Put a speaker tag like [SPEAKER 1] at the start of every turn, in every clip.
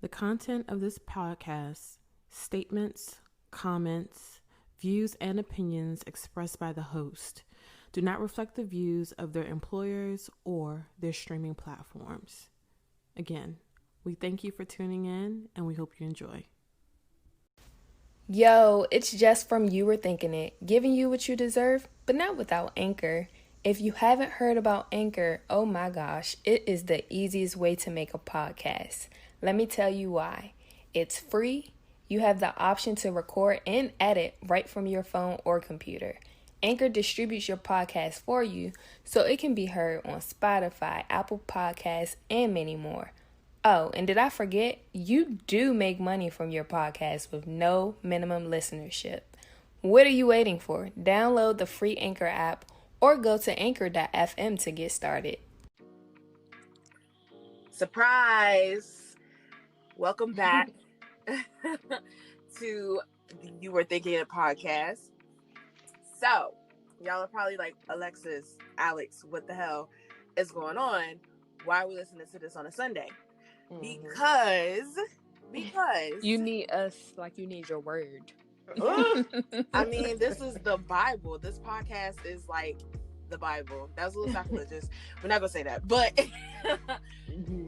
[SPEAKER 1] The content of this podcast, statements, comments, views, and opinions expressed by the host do not reflect the views of their employers or their streaming platforms. Again, we thank you for tuning in and we hope you enjoy.
[SPEAKER 2] Yo, it's Jess from You Were Thinking It, giving you what you deserve, but not without Anchor. If you haven't heard about Anchor, oh my gosh, it is the easiest way to make a podcast. Let me tell you why. It's free. You have the option to record and edit right from your phone or computer. Anchor distributes your podcast for you so it can be heard on Spotify, Apple Podcasts, and many more. Oh, and did I forget? You do make money from your podcast with no minimum listenership. What are you waiting for? Download the free Anchor app or go to anchor.fm to get started.
[SPEAKER 3] Surprise! Welcome back to the You Were Thinking It podcast. So, y'all are probably like, Alexis, Alex, what the hell is going on? Why are we listening to this on a Sunday? Because
[SPEAKER 2] you need us like you need your word.
[SPEAKER 3] I mean, this is the Bible. This podcast is like the Bible. That was a little sacrilegious. We're not gonna say that, but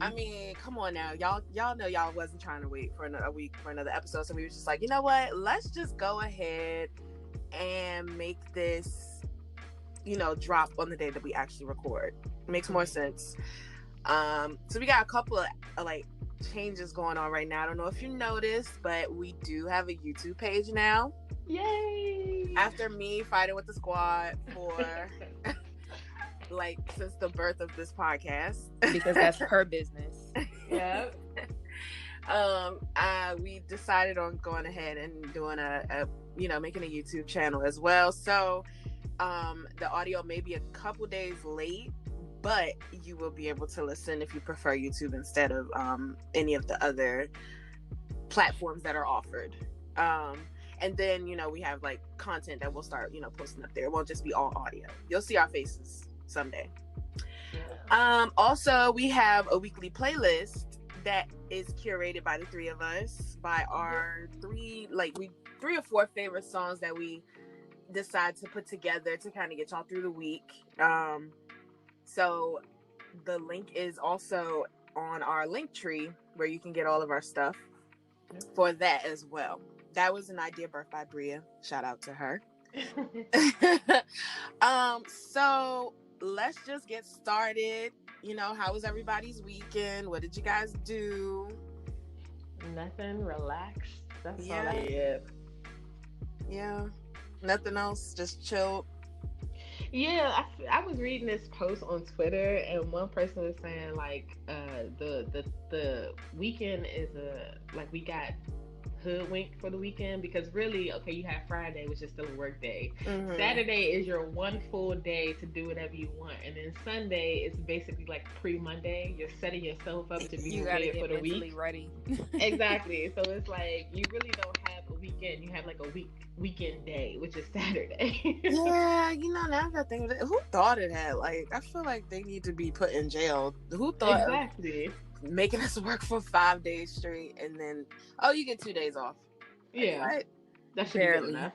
[SPEAKER 3] I mean, come on now, y'all know y'all wasn't trying to wait for a week for another episode, so we were just like, you know what? Let's just go ahead and make this, drop on the day that we actually record. It makes more sense. So we got a couple of changes going on right now. I don't know if you noticed, but we do have a YouTube page now.
[SPEAKER 2] Yay!
[SPEAKER 3] After me fighting with the squad for since the birth of this podcast,
[SPEAKER 2] because that's her business.
[SPEAKER 3] Yeah. We decided on going ahead and doing making a YouTube channel as well. So the audio may be a couple days late, but you will be able to listen if you prefer YouTube instead of any of the other platforms that are offered. And then, we have content that we'll start, posting up there. It won't just be all audio. You'll see our faces someday. Yeah. Also, we have a weekly playlist that is curated by the three of us, by our three or four favorite songs that we decide to put together to kind of get y'all through the week. So the link is also on our link tree where you can get all of our stuff for that as well. That was an idea birthed by Bria. Shout out to her. So let's just get started. How was everybody's weekend? What did you guys do?
[SPEAKER 1] Nothing, relaxed. That's all
[SPEAKER 3] I
[SPEAKER 1] did.
[SPEAKER 3] Yeah. Nothing else, just chilled.
[SPEAKER 1] Yeah, I was reading this post on Twitter, and one person was saying the weekend is we got hoodwinked for the weekend, because really, okay, you have Friday, which is still a work day. Mm-hmm. Saturday is your one full day to do whatever you want, and then Sunday is basically like pre-Monday. You're setting yourself up to be ready for the week.
[SPEAKER 2] Ready.
[SPEAKER 1] Exactly. So it's like you really don't have a weekend. You have like a weekend day, which is Saturday.
[SPEAKER 3] Yeah, now I gotta think of it. Who thought of that? I feel like they need to be put in jail. Who thought
[SPEAKER 1] exactly
[SPEAKER 3] making us work for 5 days straight and then you get 2 days off?
[SPEAKER 1] Yeah,
[SPEAKER 3] right?
[SPEAKER 1] That should be good enough.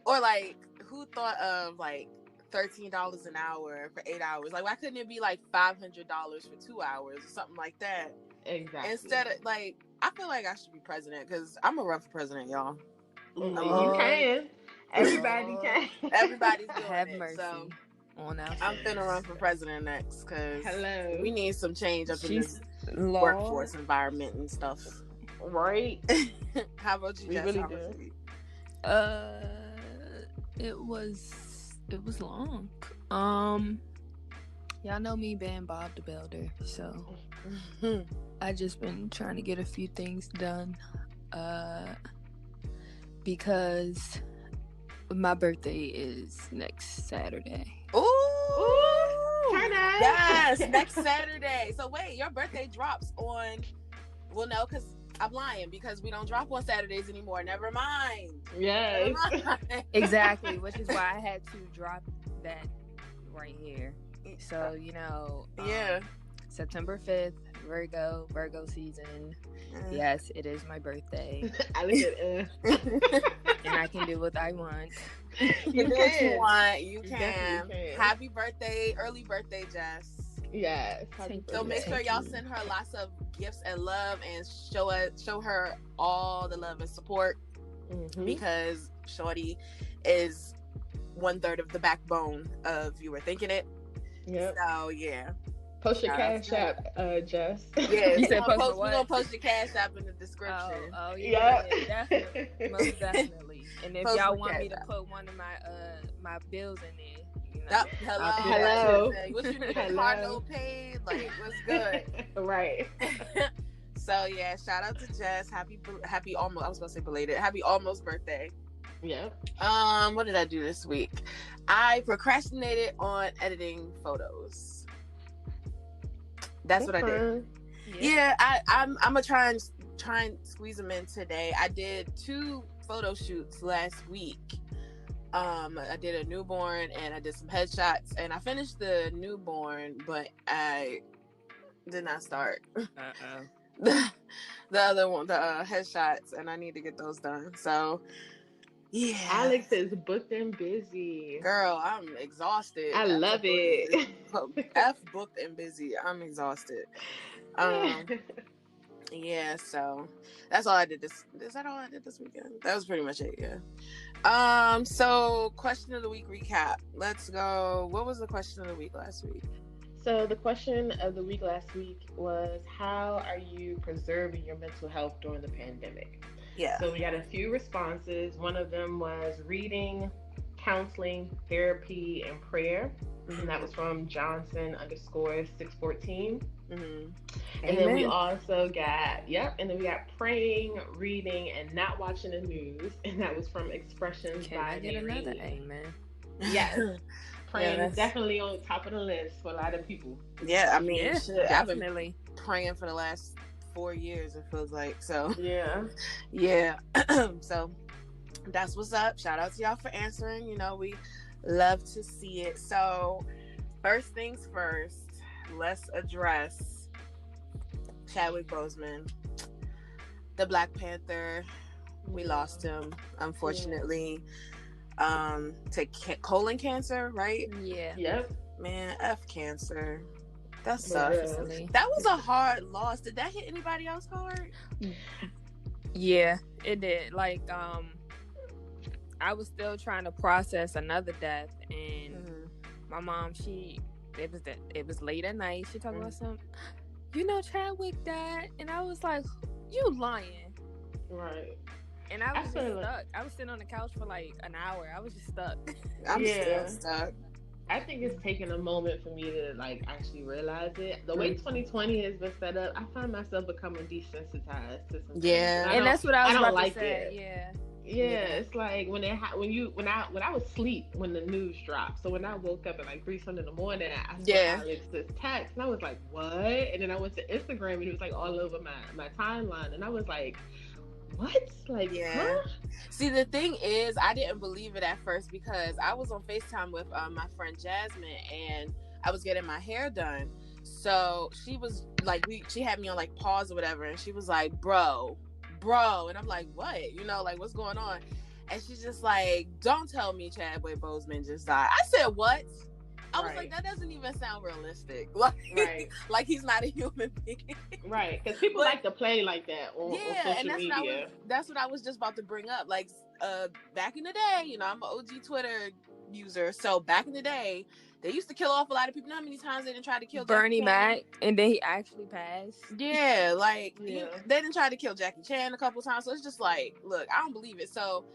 [SPEAKER 3] Or who thought of $13 an hour for 8 hours? Why couldn't it be $500 for 2 hours or something like that?
[SPEAKER 1] Exactly.
[SPEAKER 3] Instead of I feel like I should be president, because I'm gonna run for president, y'all.
[SPEAKER 1] You can. Everybody can.
[SPEAKER 3] Everybody's doing
[SPEAKER 2] Have
[SPEAKER 3] it.
[SPEAKER 2] Mercy.
[SPEAKER 3] So
[SPEAKER 2] I'm
[SPEAKER 3] finna run for president next, because
[SPEAKER 1] we
[SPEAKER 3] need some change up in this workforce environment and stuff.
[SPEAKER 1] Right.
[SPEAKER 3] How about you, Jess?
[SPEAKER 1] Really
[SPEAKER 2] It was long. Y'all know me being Bob the Builder, so I just been trying to get a few things done. Because my birthday is next Saturday.
[SPEAKER 3] Ooh!
[SPEAKER 1] Turn up!
[SPEAKER 3] Yes, next Saturday. So wait, your birthday drops on... Well, no, because I'm lying, because we don't drop on Saturdays anymore. Never mind.
[SPEAKER 1] Yes.
[SPEAKER 2] Exactly, which is why I had to drop that right here. So,
[SPEAKER 3] yeah.
[SPEAKER 2] September 5th, Virgo season. Yes, it is my birthday.
[SPEAKER 1] I look at
[SPEAKER 2] And I can do what I want.
[SPEAKER 3] You do what you want. You
[SPEAKER 1] You
[SPEAKER 3] can.
[SPEAKER 1] definitely can.
[SPEAKER 3] Happy birthday, early birthday, Jess.
[SPEAKER 1] Yes.
[SPEAKER 3] So make sure y'all send her lots of gifts and love, and show her all the love and support, because Shorty is 1/3 of the backbone of You Were Thinking It.
[SPEAKER 1] Yep.
[SPEAKER 3] So yeah.
[SPEAKER 1] Post your cash app, Jess.
[SPEAKER 3] Yeah,
[SPEAKER 2] You said
[SPEAKER 3] we're
[SPEAKER 2] post
[SPEAKER 3] gonna post your cash app in the description.
[SPEAKER 2] Oh yeah,
[SPEAKER 1] Yep.
[SPEAKER 2] definitely, most definitely. And if
[SPEAKER 3] Post
[SPEAKER 2] y'all
[SPEAKER 3] my
[SPEAKER 2] want me
[SPEAKER 3] cash
[SPEAKER 2] to
[SPEAKER 3] app.
[SPEAKER 2] put one of my bills in there, you know,
[SPEAKER 3] Hello.
[SPEAKER 1] Hello.
[SPEAKER 3] What you need? A
[SPEAKER 1] Hello.
[SPEAKER 3] car note paid? Like, what's good?
[SPEAKER 1] Right.
[SPEAKER 3] So yeah, shout out to Jess. Happy almost. I was gonna say belated. Happy almost birthday.
[SPEAKER 1] Yep.
[SPEAKER 3] What did I do this week? I procrastinated on editing photos. That's what I did. Yeah, I'm gonna try and squeeze them in today. I did 2 photo shoots last week. I did a newborn and I did some headshots, and I finished the newborn, but I did not start the other one, the headshots, and I need to get those done. So yeah,
[SPEAKER 1] Alex is booked and busy.
[SPEAKER 3] Girl, I'm exhausted.
[SPEAKER 1] I love it.
[SPEAKER 3] F booked and busy. I'm exhausted. Yeah, so that's all I did is that all I did this weekend? That was pretty much it, yeah. So question of the week recap. Let's go. What was the question of the week last week?
[SPEAKER 1] So the question of the week last week was, how are you preserving your mental health during the pandemic?
[SPEAKER 3] Yeah.
[SPEAKER 1] So we got a few responses. One of them was reading, counseling, therapy, and prayer. And that was from Johnson_614. And then we also got, and then we got praying, reading, and not watching the news. And that was from Expressions
[SPEAKER 2] Can
[SPEAKER 1] by
[SPEAKER 2] I get
[SPEAKER 1] Mary.
[SPEAKER 2] another amen?
[SPEAKER 1] Yes. Praying is definitely on top of the list for a lot of people.
[SPEAKER 3] Yeah, I mean,
[SPEAKER 2] definitely.
[SPEAKER 3] I've been praying for the last 4 years, it feels like. So
[SPEAKER 1] yeah.
[SPEAKER 3] So that's what's up. Shout out to y'all for answering. You know, we love to see it. So first things first, let's address Chadwick Boseman, the Black Panther. We lost him, unfortunately, to colon cancer, right?
[SPEAKER 2] Yeah.
[SPEAKER 1] Yep.
[SPEAKER 3] Man, F cancer. That sucks. That was a hard loss. Did that hit anybody else hard?
[SPEAKER 2] Yeah, it did. Like, I was still trying to process another death, and my mom, it was late at night. She talking about something. You know, Chadwick died, and I was like, "You lying?"
[SPEAKER 1] Right.
[SPEAKER 2] And I was just stuck. I was sitting on the couch for like an hour. I was just stuck.
[SPEAKER 3] I'm still stuck.
[SPEAKER 1] I think it's taken a moment for me to like actually realize it. The way 2020 has been set up, I find myself becoming desensitized to some things.
[SPEAKER 2] And that's what I was about
[SPEAKER 1] like
[SPEAKER 2] to say.
[SPEAKER 1] It. Yeah, it's like when I was asleep when the news dropped. So when I woke up at like 3 something in the morning, I saw Alex's text, and I was like, "What?" And then I went to Instagram, and it was like all over my timeline, and I was like, "What?" Like, huh?
[SPEAKER 3] See, the thing is, I didn't believe it at first because I was on FaceTime with my friend Jasmine, and I was getting my hair done. So she was like, she had me on like pause or whatever, and she was like, bro, and I'm like, what? You know, like, what's going on? And she's just like, don't tell me Chadwick Boseman just died. I said, what? I was like, that doesn't even sound realistic. Like, like he's not a human being.
[SPEAKER 1] Right, because people like to play like that on social media.
[SPEAKER 3] That's what I was just about to bring up. Like, back in the day, you know, I'm an OG Twitter user. So back in the day, they used to kill off a lot of people. You know how many times they didn't try to kill
[SPEAKER 2] Bernie Mac, and then he actually passed.
[SPEAKER 3] Yeah, like they didn't try to kill Jackie Chan a couple times. So it's just like, look, I don't believe it. So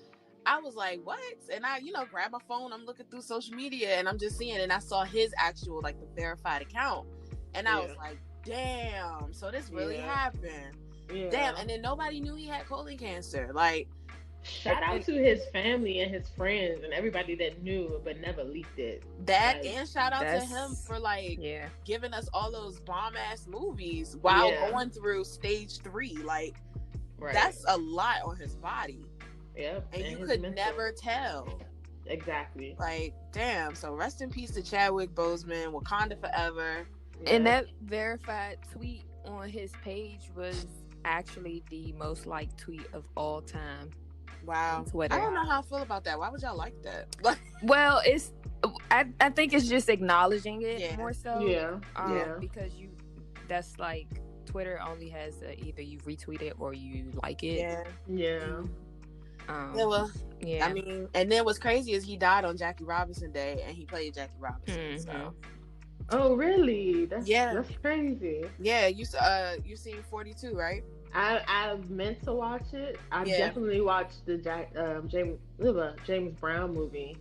[SPEAKER 3] I was like, what? And I, grab my phone. I'm looking through social media, and I'm just seeing, and I saw his actual, like, the verified account, and I was like, damn. So this really happened. Yeah. Damn. And then nobody knew he had colon cancer. Like,
[SPEAKER 1] shout out to his family and his friends and everybody that knew but never leaked it.
[SPEAKER 3] And shout out to him for giving us all those bomb ass movies while going through stage 3. Like, that's a lot on his body.
[SPEAKER 1] Yep.
[SPEAKER 3] And you could never tell.
[SPEAKER 1] Exactly.
[SPEAKER 3] Like, damn. So rest in peace to Chadwick Boseman, Wakanda forever.
[SPEAKER 2] And that verified tweet on his page was actually the most liked tweet of all time.
[SPEAKER 3] Wow.
[SPEAKER 2] On Twitter.
[SPEAKER 3] I don't know how I feel about that. Why would y'all like that?
[SPEAKER 2] Well, I think it's just acknowledging it more so.
[SPEAKER 4] Yeah.
[SPEAKER 2] Because that's like Twitter only has either you retweet it or you like it.
[SPEAKER 4] Yeah.
[SPEAKER 3] Well, I mean, and then what's crazy is he died on Jackie Robinson Day, and he played Jackie Robinson. So.
[SPEAKER 4] Oh really? That's crazy.
[SPEAKER 3] Yeah, you seen 42, right?
[SPEAKER 4] I meant to watch it. I definitely watched the James Brown movie,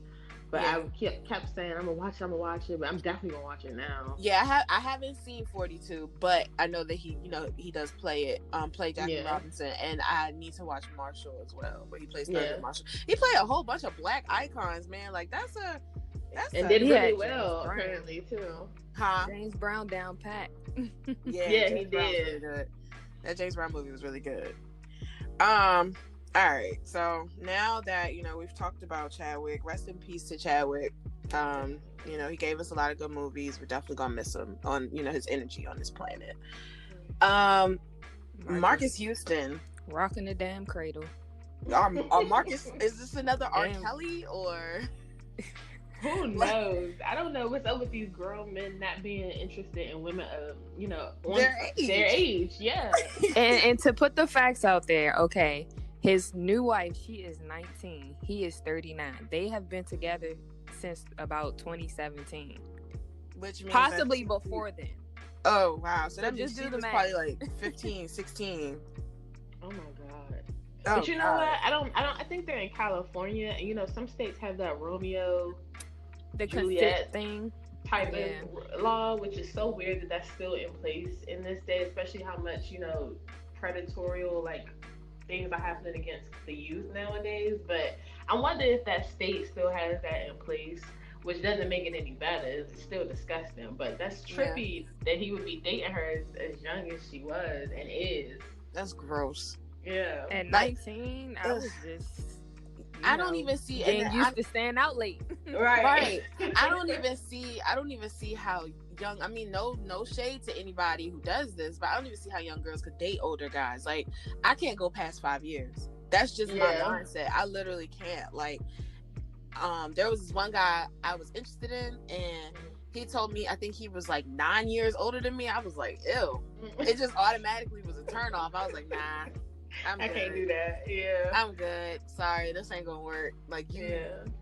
[SPEAKER 4] but I kept saying I'm gonna watch it, but I'm definitely gonna watch it now.
[SPEAKER 3] Yeah, I haven't seen 42, but I know that he does play Jackie Robinson, and I need to watch Marshall as well, where he plays Marshall. He played a whole bunch of black icons, man. Like
[SPEAKER 4] and did really well apparently too.
[SPEAKER 3] Huh?
[SPEAKER 2] James Brown down pat.
[SPEAKER 3] Yeah, he did. Really, that James Brown movie was really good. All right, so now that we've talked about Chadwick, rest in peace to Chadwick. He gave us a lot of good movies. We're definitely gonna miss him on his energy on this planet. Marcus Houston
[SPEAKER 2] rocking the damn cradle.
[SPEAKER 3] Marcus, is this another R. Kelly or?
[SPEAKER 4] Who knows? I don't know what's up with these grown men not being interested in women of their age. Yeah.
[SPEAKER 2] and to put the facts out there, okay, his new wife, she is 19. He is 39. They have been together since about 2017, which means possibly before then.
[SPEAKER 3] Oh wow! So that means she was probably like 15, 16.
[SPEAKER 4] Oh my god! But you know what? I think they're in California. Some states have that Romeo,
[SPEAKER 2] the
[SPEAKER 4] Juliet
[SPEAKER 2] thing
[SPEAKER 4] type of law, which is so weird that that's still in place in this day, especially how much predatorial things are happening against the youth nowadays. But I wonder if that state still has that in place, which doesn't make it any better. It's still disgusting, but that's trippy that he would be dating her as young as she was and is.
[SPEAKER 3] That's gross.
[SPEAKER 4] Yeah.
[SPEAKER 2] At 19, I was just
[SPEAKER 3] I don't even see
[SPEAKER 2] getting used to staying out late.
[SPEAKER 3] Right. I don't even see how young. I mean, no shade to anybody who does this, but I don't even see how young girls could date older guys. Like, I can't go past 5 years. That's just my mindset. I literally can't. There was this one guy I was interested in, and he told me, I think he was 9 years older than me. I was like, ew. It just automatically was a turn off. I was like, nah.
[SPEAKER 4] I can't do that. Yeah.
[SPEAKER 3] I'm good. Sorry, this ain't gonna work.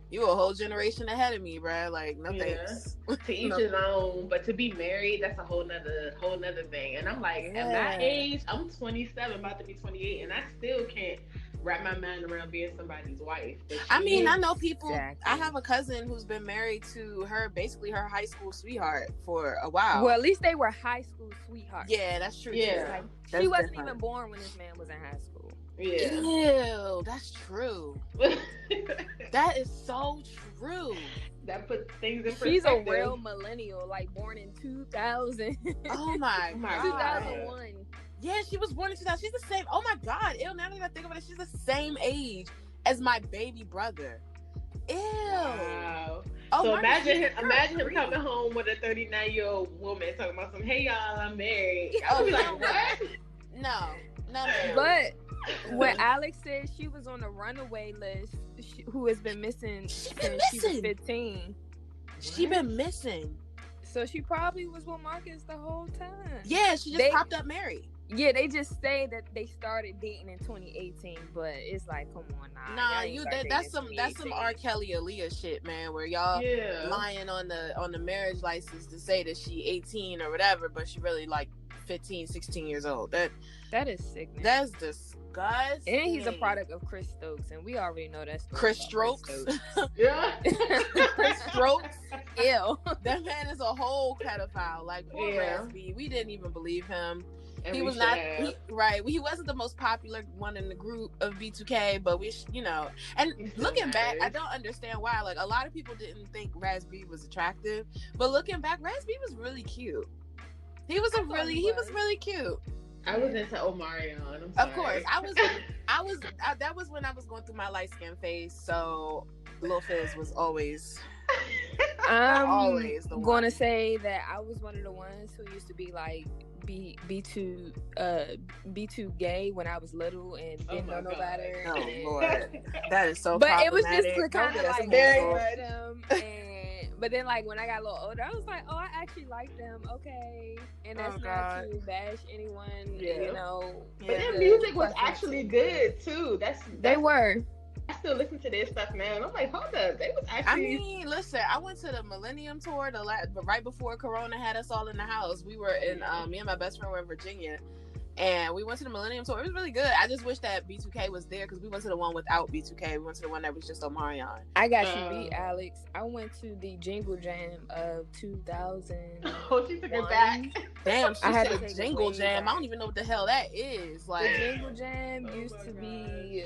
[SPEAKER 3] You a whole generation ahead of me, bro. No thanks.
[SPEAKER 4] To each his own, but to be married, that's a whole nother thing. And I'm like, at my age, I'm 27, about to be 28, and I still can't wrap my mind around being somebody's wife.
[SPEAKER 3] I know people. Exactly. I have a cousin who's been married to basically her high school sweetheart for a while.
[SPEAKER 2] Well, at least they were high school sweethearts.
[SPEAKER 3] Yeah, that's true.
[SPEAKER 4] Yeah,
[SPEAKER 2] she wasn't even born when this man was in high school.
[SPEAKER 4] Yeah.
[SPEAKER 3] Ew, that's true. That is so true.
[SPEAKER 4] That puts things in perspective.
[SPEAKER 2] She's a real millennial, born in 2000.
[SPEAKER 3] Oh my god.
[SPEAKER 2] 2001.
[SPEAKER 3] Yeah, she was born in 2000. She's the same. Oh my god. Ew, now that I think of it, she's the same age as my baby brother. Ew.
[SPEAKER 4] Wow. Oh, so imagine him coming home with a 39-year-old woman talking about some, hey y'all, I'm married. I was like, what?
[SPEAKER 3] No.
[SPEAKER 2] But what Alex said, she was on the runaway list, who has been missing since she was 15.
[SPEAKER 3] She been missing.
[SPEAKER 2] So she probably was with Marcus the whole time.
[SPEAKER 3] Yeah, she just popped up married.
[SPEAKER 2] Yeah, they just say that they started dating in 2018, but it's come on now.
[SPEAKER 3] Nah, that's some R. Kelly Aaliyah shit, man, where y'all lying on the marriage license to say that she 18 or whatever, but she really 15, 16 years old.
[SPEAKER 2] That is sickening.
[SPEAKER 3] That's disgusting.
[SPEAKER 2] And he's a product of Chris Stokes, and we already know that's
[SPEAKER 3] Chris Strokes.
[SPEAKER 4] Yeah.
[SPEAKER 3] Chris Strokes.
[SPEAKER 2] Ew.
[SPEAKER 3] That man is a whole pedophile. Poor Raspy. We didn't even believe him.
[SPEAKER 4] And
[SPEAKER 3] he was not he wasn't the most popular one in the group of B2K, but and looking back, I don't understand why. A lot of people didn't think Raz B was attractive, but looking back, Raz B was really cute. He was really cute.
[SPEAKER 4] I was into Omarion.
[SPEAKER 3] Of course, that was when I was going through my light skin phase. So Lil Fizz was always
[SPEAKER 2] I'm
[SPEAKER 3] Always the
[SPEAKER 2] going to
[SPEAKER 3] one.
[SPEAKER 2] say that I was one of the ones who used to be like be too gay when I was little and didn't know no better.
[SPEAKER 3] Oh
[SPEAKER 2] and,
[SPEAKER 3] Lord, that is so
[SPEAKER 2] but it
[SPEAKER 3] problematic.
[SPEAKER 2] was just to kind of like
[SPEAKER 4] very
[SPEAKER 2] bash them. But then like when I got a little older, I was like, oh, I actually like them. Okay, and that's not to bash anyone. You know.
[SPEAKER 4] But their music was actually good too.
[SPEAKER 2] They were.
[SPEAKER 4] I still listen to their stuff now, and I'm like, hold up, they was actually.
[SPEAKER 3] I mean, listen, I went to the Millennium Tour but right before Corona had us all in the house. We were in me and my best friend were in Virginia, and we went to the Millennium Tour. It was really good. I just wish that B2K was there because we went to the one without B2K. We went to the one that was just Omarion.
[SPEAKER 2] I got you beat, Alex. I went to the Jingle Jam of 2000.
[SPEAKER 4] Oh, she took it back.
[SPEAKER 3] Damn, she said Jingle Jam. I don't even know what the hell that is. Like
[SPEAKER 2] the Jingle Jam used to be.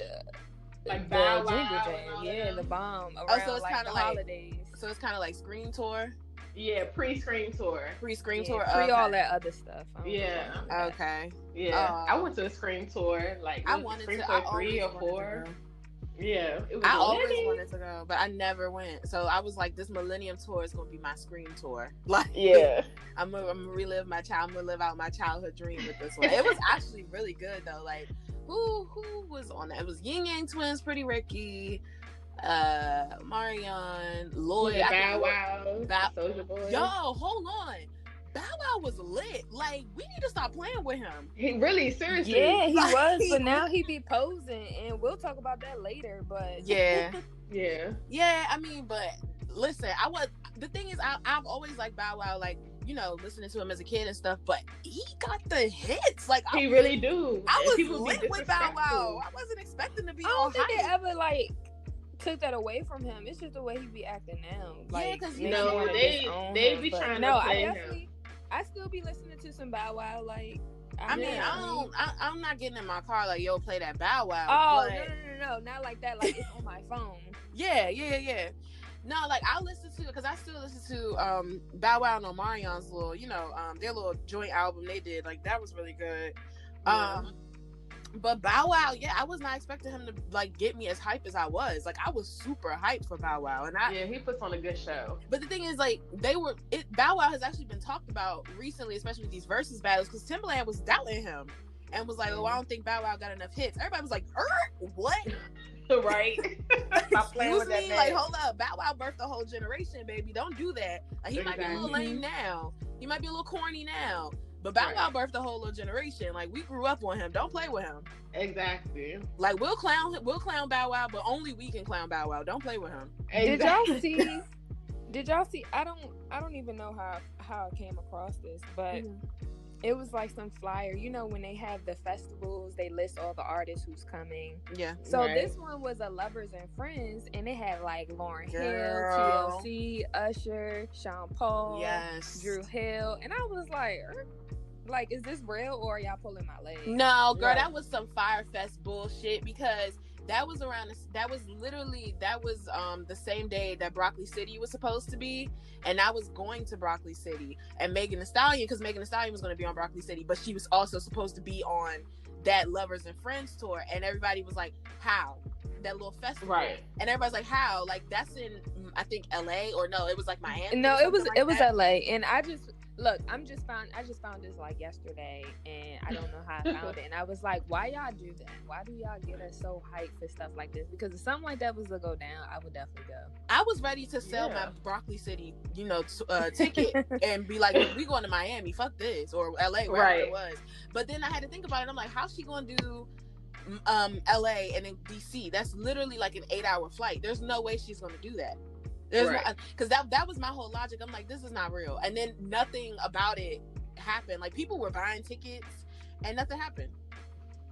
[SPEAKER 4] Like
[SPEAKER 2] the
[SPEAKER 4] Bow
[SPEAKER 2] Jingle
[SPEAKER 4] Wow,
[SPEAKER 2] Jam, the bomb around
[SPEAKER 3] so it's
[SPEAKER 2] like
[SPEAKER 3] kind
[SPEAKER 2] the
[SPEAKER 3] of like
[SPEAKER 2] holidays.
[SPEAKER 3] So it's kind of like Scream Tour.
[SPEAKER 4] Yeah, pre-Scream Tour.
[SPEAKER 3] Pre-Scream Tour.
[SPEAKER 2] Pre all that other stuff.
[SPEAKER 4] Yeah.
[SPEAKER 3] Okay.
[SPEAKER 4] Yeah. I went to a Scream Tour. Like
[SPEAKER 3] I wanted
[SPEAKER 4] Scream
[SPEAKER 3] to.
[SPEAKER 4] Tour 3 or 4. Yeah. It was
[SPEAKER 3] I always wanted to go, but I never went. So I was like, this Millennium Tour is gonna be my Scream Tour. Like, I'm gonna relive my child. I'm gonna live out my childhood dream with this one. It was actually really good though. Like. Who was on that? It was Yin Yang Twins, Pretty Ricky, Marion, Lloyd,
[SPEAKER 4] Bow Wow, Soulja Boy.
[SPEAKER 3] Yo, hold on. Bow Wow was lit. Like, we need to stop playing with him.
[SPEAKER 4] He really, seriously.
[SPEAKER 2] Yeah, he was, but now he be posing, and we'll talk about that later. But
[SPEAKER 3] yeah.
[SPEAKER 4] I
[SPEAKER 3] mean, but listen, the thing is, I've always liked Bow Wow, like, you know, listening to him as a kid and stuff, but he got the hits. Like,
[SPEAKER 4] he really do.
[SPEAKER 3] I was lit with Bow Wow. I wasn't expecting to be.
[SPEAKER 2] I don't think they ever like took that away from him. It's just the way he be acting now. Like,
[SPEAKER 3] because
[SPEAKER 4] they be trying to play him.
[SPEAKER 2] I still be listening to some Bow Wow. Like,
[SPEAKER 3] I'm not getting in my car like, yo, play that Bow Wow.
[SPEAKER 2] Oh, no, not like that. Like, it's on my phone.
[SPEAKER 3] Yeah. No, like I listen to, because I still listen to Bow Wow and Omarion's little, you know, their little joint album they did. Like, that was really good. But Bow Wow, I was not expecting him to like get me as hype as I was. Like, I was super hyped for Bow Wow, and
[SPEAKER 4] he puts on a good show.
[SPEAKER 3] But the thing is, like, Bow Wow has actually been talked about recently, especially with these versus battles, because Timbaland was doubting him and was like, "Oh, I don't think Bow Wow got enough hits." Everybody was like, "What?"
[SPEAKER 4] Right? Stop playing with that man.
[SPEAKER 3] Like, hold up, Bow Wow birthed a whole generation, baby. Don't do that. Like, he might be a little lame now. He might be a little corny now. But Bow Wow birthed a whole little generation. Like, we grew up on him. Don't play with him.
[SPEAKER 4] Exactly.
[SPEAKER 3] Like, we'll clown Bow Wow, but only we can clown Bow Wow. Don't play with him.
[SPEAKER 4] Exactly.
[SPEAKER 2] Did y'all see? I don't even know how I came across this, but it was like some flyer. You know, when they have the festivals, they list all the artists who's coming.
[SPEAKER 3] Yeah.
[SPEAKER 2] So this one was a Lovers and Friends, and it had like Lauryn Hill, TLC, Usher, Sean Paul, Drew Hill, and I was like, is this real or are y'all pulling my leg?
[SPEAKER 3] No, girl, that was some Fire Fest bullshit, because that was the same day that Broccoli City was supposed to be, and I was going to Broccoli City, and Megan Thee Stallion, because Megan Thee Stallion was going to be on Broccoli City, but she was also supposed to be on that Lovers and Friends tour, and everybody was like, how? That little festival,
[SPEAKER 4] right?
[SPEAKER 3] And everybody's like, how? Like, that's in, I think, LA, or no, it was like Miami.
[SPEAKER 2] No, it was LA, and I just found this like yesterday, and I don't know how I found it, and I was like, why y'all do that? Why do y'all get us so hyped for stuff like this? Because if something like that was to go down, I would definitely go.
[SPEAKER 3] I was ready to sell my Broccoli City, ticket and be like, we going to Miami, fuck this, or LA, wherever it was. But then I had to think about it. I'm like, how's she gonna do LA and then DC? That's literally like an 8-hour flight. There's no way she's gonna do that. Because that was my whole logic. I'm like, this is not real. And then nothing about it happened. Like, people were buying tickets and nothing happened.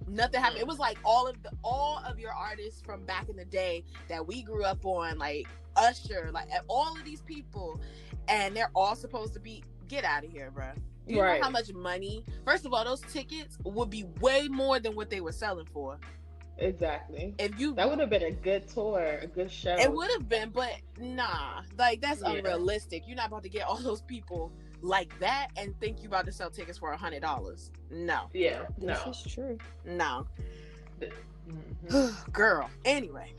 [SPEAKER 3] It was like all of your artists from back in the day that we grew up on, like Usher, like all of these people, and they're all supposed to be, get out of here, bro. You know how much money? First of all, those tickets would be way more than what they were selling for.
[SPEAKER 4] Exactly. That would have been a good tour, a good show. It
[SPEAKER 3] would have been, but nah, like, that's unrealistic. You're not about to get all those people like that and think you about to sell tickets for $100. No.
[SPEAKER 4] Yeah,
[SPEAKER 2] this is true.
[SPEAKER 3] No. Girl. Anyway,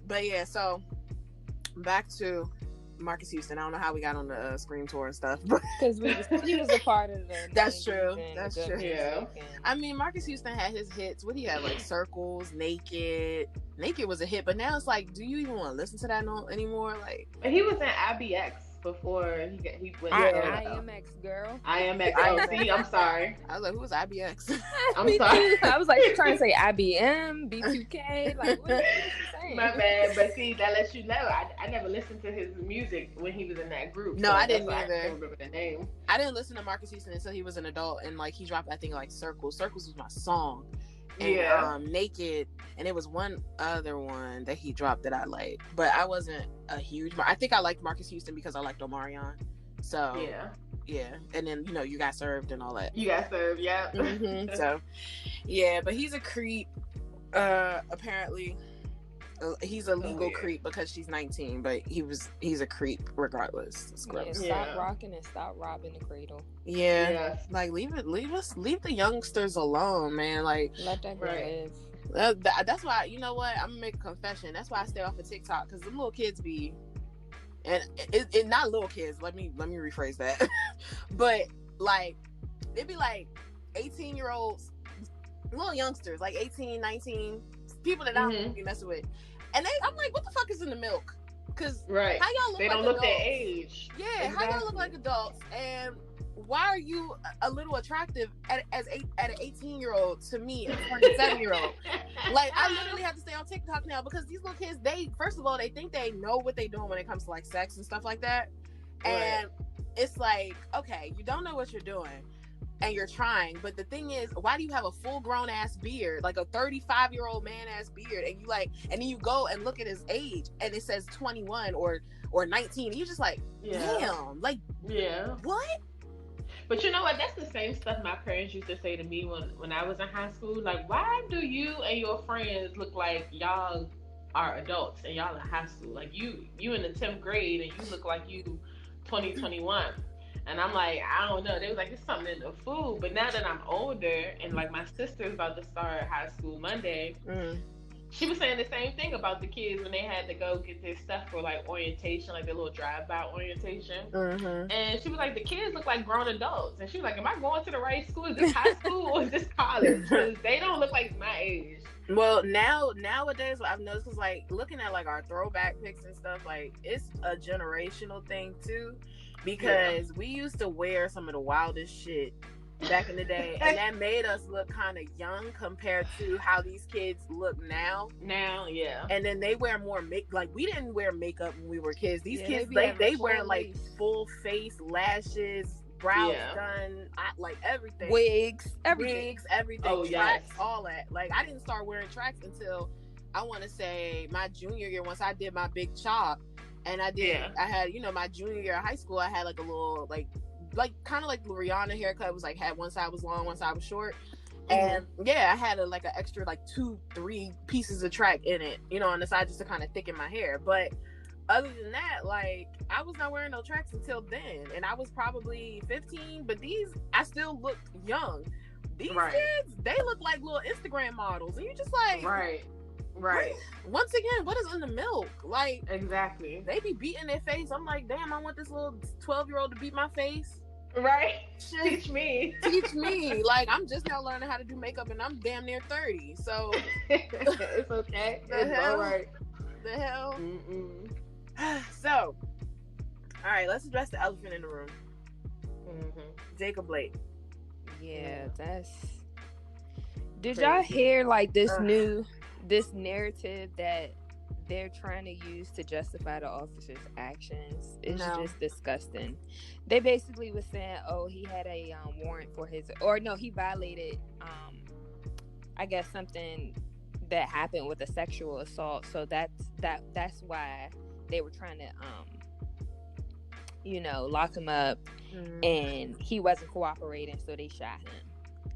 [SPEAKER 3] but yeah. So back to Marcus Houston. I don't know how we got on the Scream tour and stuff,
[SPEAKER 2] because he was a part of the.
[SPEAKER 3] That's true. That's true.
[SPEAKER 2] Yeah.
[SPEAKER 3] I mean, Marcus Houston had his hits. What do you have? Like Circles, Naked. Naked was a hit, but now it's like, do you even want to listen to that anymore? Like,
[SPEAKER 4] he was in IBX before he went.
[SPEAKER 2] IMX girl.
[SPEAKER 4] IMX. Oh, see, I'm sorry.
[SPEAKER 3] I was like, who was IBX?
[SPEAKER 4] I'm sorry.
[SPEAKER 2] I was like, you're trying to say IBM, B2K, like what are you saying?
[SPEAKER 4] My bad, but see, that lets you know I never listened to his music when he was in that group.
[SPEAKER 3] No,
[SPEAKER 4] so
[SPEAKER 3] I didn't either.
[SPEAKER 4] I don't remember the name.
[SPEAKER 3] I didn't listen to Marcus Houston until he was an adult, and like he dropped, I think, like Circles. Circles was my song. And, Naked, and it was one other one that he dropped that I liked, but I wasn't a huge. I think I liked Marcus Houston because I liked Omarion. So yeah, and then You Got Served and all that.
[SPEAKER 4] You Got Served, yeah.
[SPEAKER 3] Mm-hmm. So yeah, but he's a creep. Apparently, he's a legal creep because she's 19, but he's a creep regardless. It's gross.
[SPEAKER 2] Stop rocking and stop robbing the cradle.
[SPEAKER 3] Yeah. Like leave the youngsters alone, man. Like
[SPEAKER 2] let that girl live.
[SPEAKER 3] That's why, you know what? I'm gonna make a confession. That's why I stay off of TikTok, because the little kids be, and it not little kids. Let me rephrase that. But like they be like 18-year-olds, little youngsters, like 18, 19, people that I don't be messing with. And I'm like, what the fuck is in the milk? Because how y'all look
[SPEAKER 4] they
[SPEAKER 3] like
[SPEAKER 4] don't look
[SPEAKER 3] adults?
[SPEAKER 4] Their age.
[SPEAKER 3] Yeah, exactly. How y'all look like adults, and why are you a little attractive at an 18-year-old to me, a 27-year-old? Like, I literally have to stay on TikTok now because these little kids, they first of all, they think they know what they're doing when it comes to like sex and stuff like that, and it's like, okay, you don't know what you're doing. And you're trying, but the thing is, why do you have a full-grown ass beard, like a 35-year-old man ass beard, and then you go and look at his age, and it says 21 or 19, and you're just like, damn, like, what?
[SPEAKER 4] But you know what? That's the same stuff my parents used to say to me when I was in high school. Like, why do you and your friends look like y'all are adults and y'all in high school? Like, you in the 10th grade and you look like you 2021. And I'm like, I don't know. They was like, it's something in the food. But now that I'm older and like my sister's about to start high school Monday, she was saying the same thing about the kids when they had to go get their stuff for like orientation, like their little drive-by orientation. And she was like, the kids look like grown adults. And she was like, am I going to the right school? Is this high school or is this college? Because they don't look like my age.
[SPEAKER 3] Well, nowadays what I've noticed is like looking at like our throwback pics and stuff, like it's a generational thing too. Because we used to wear some of the wildest shit back in the day, and that made us look kind of young compared to how these kids look now. And then they wear more like we didn't wear makeup when we were kids. These kids, they wear like full face, lashes, brows done, like everything,
[SPEAKER 2] wigs,
[SPEAKER 3] everything,
[SPEAKER 4] oh,
[SPEAKER 3] tracks, all that. Like I didn't start wearing tracks until I want to say my junior year, once I did my big chop. And I had, my junior year of high school, I had like a little, like kind of like Rihanna haircut. It was like, had one side was long, one side was short. And I had an extra like 2-3 pieces of track in it, on the side just to kind of thicken my hair. But other than that, like I was not wearing no tracks until then. And I was probably 15, but I still looked young. These kids, they look like little Instagram models. And you're just like,
[SPEAKER 4] Right.
[SPEAKER 3] Once again, what is in the milk? Like,
[SPEAKER 4] exactly.
[SPEAKER 3] They be beating their face. I'm like, damn, I want this little 12-year-old to beat my face.
[SPEAKER 4] Right. Teach me.
[SPEAKER 3] Like, I'm just now learning how to do makeup, and I'm damn near 30. So
[SPEAKER 4] it's okay. It's all right.
[SPEAKER 3] The hell. So, all right, let's address the elephant in the room. Jacob Blake.
[SPEAKER 2] Yeah, that's. Did y'all hear like this narrative that they're trying to use to justify the officer's actions? It's just disgusting. They basically was saying, he had a warrant for he violated I guess something that happened with a sexual assault, so that's why they were trying to lock him up, and he wasn't cooperating, so they shot him.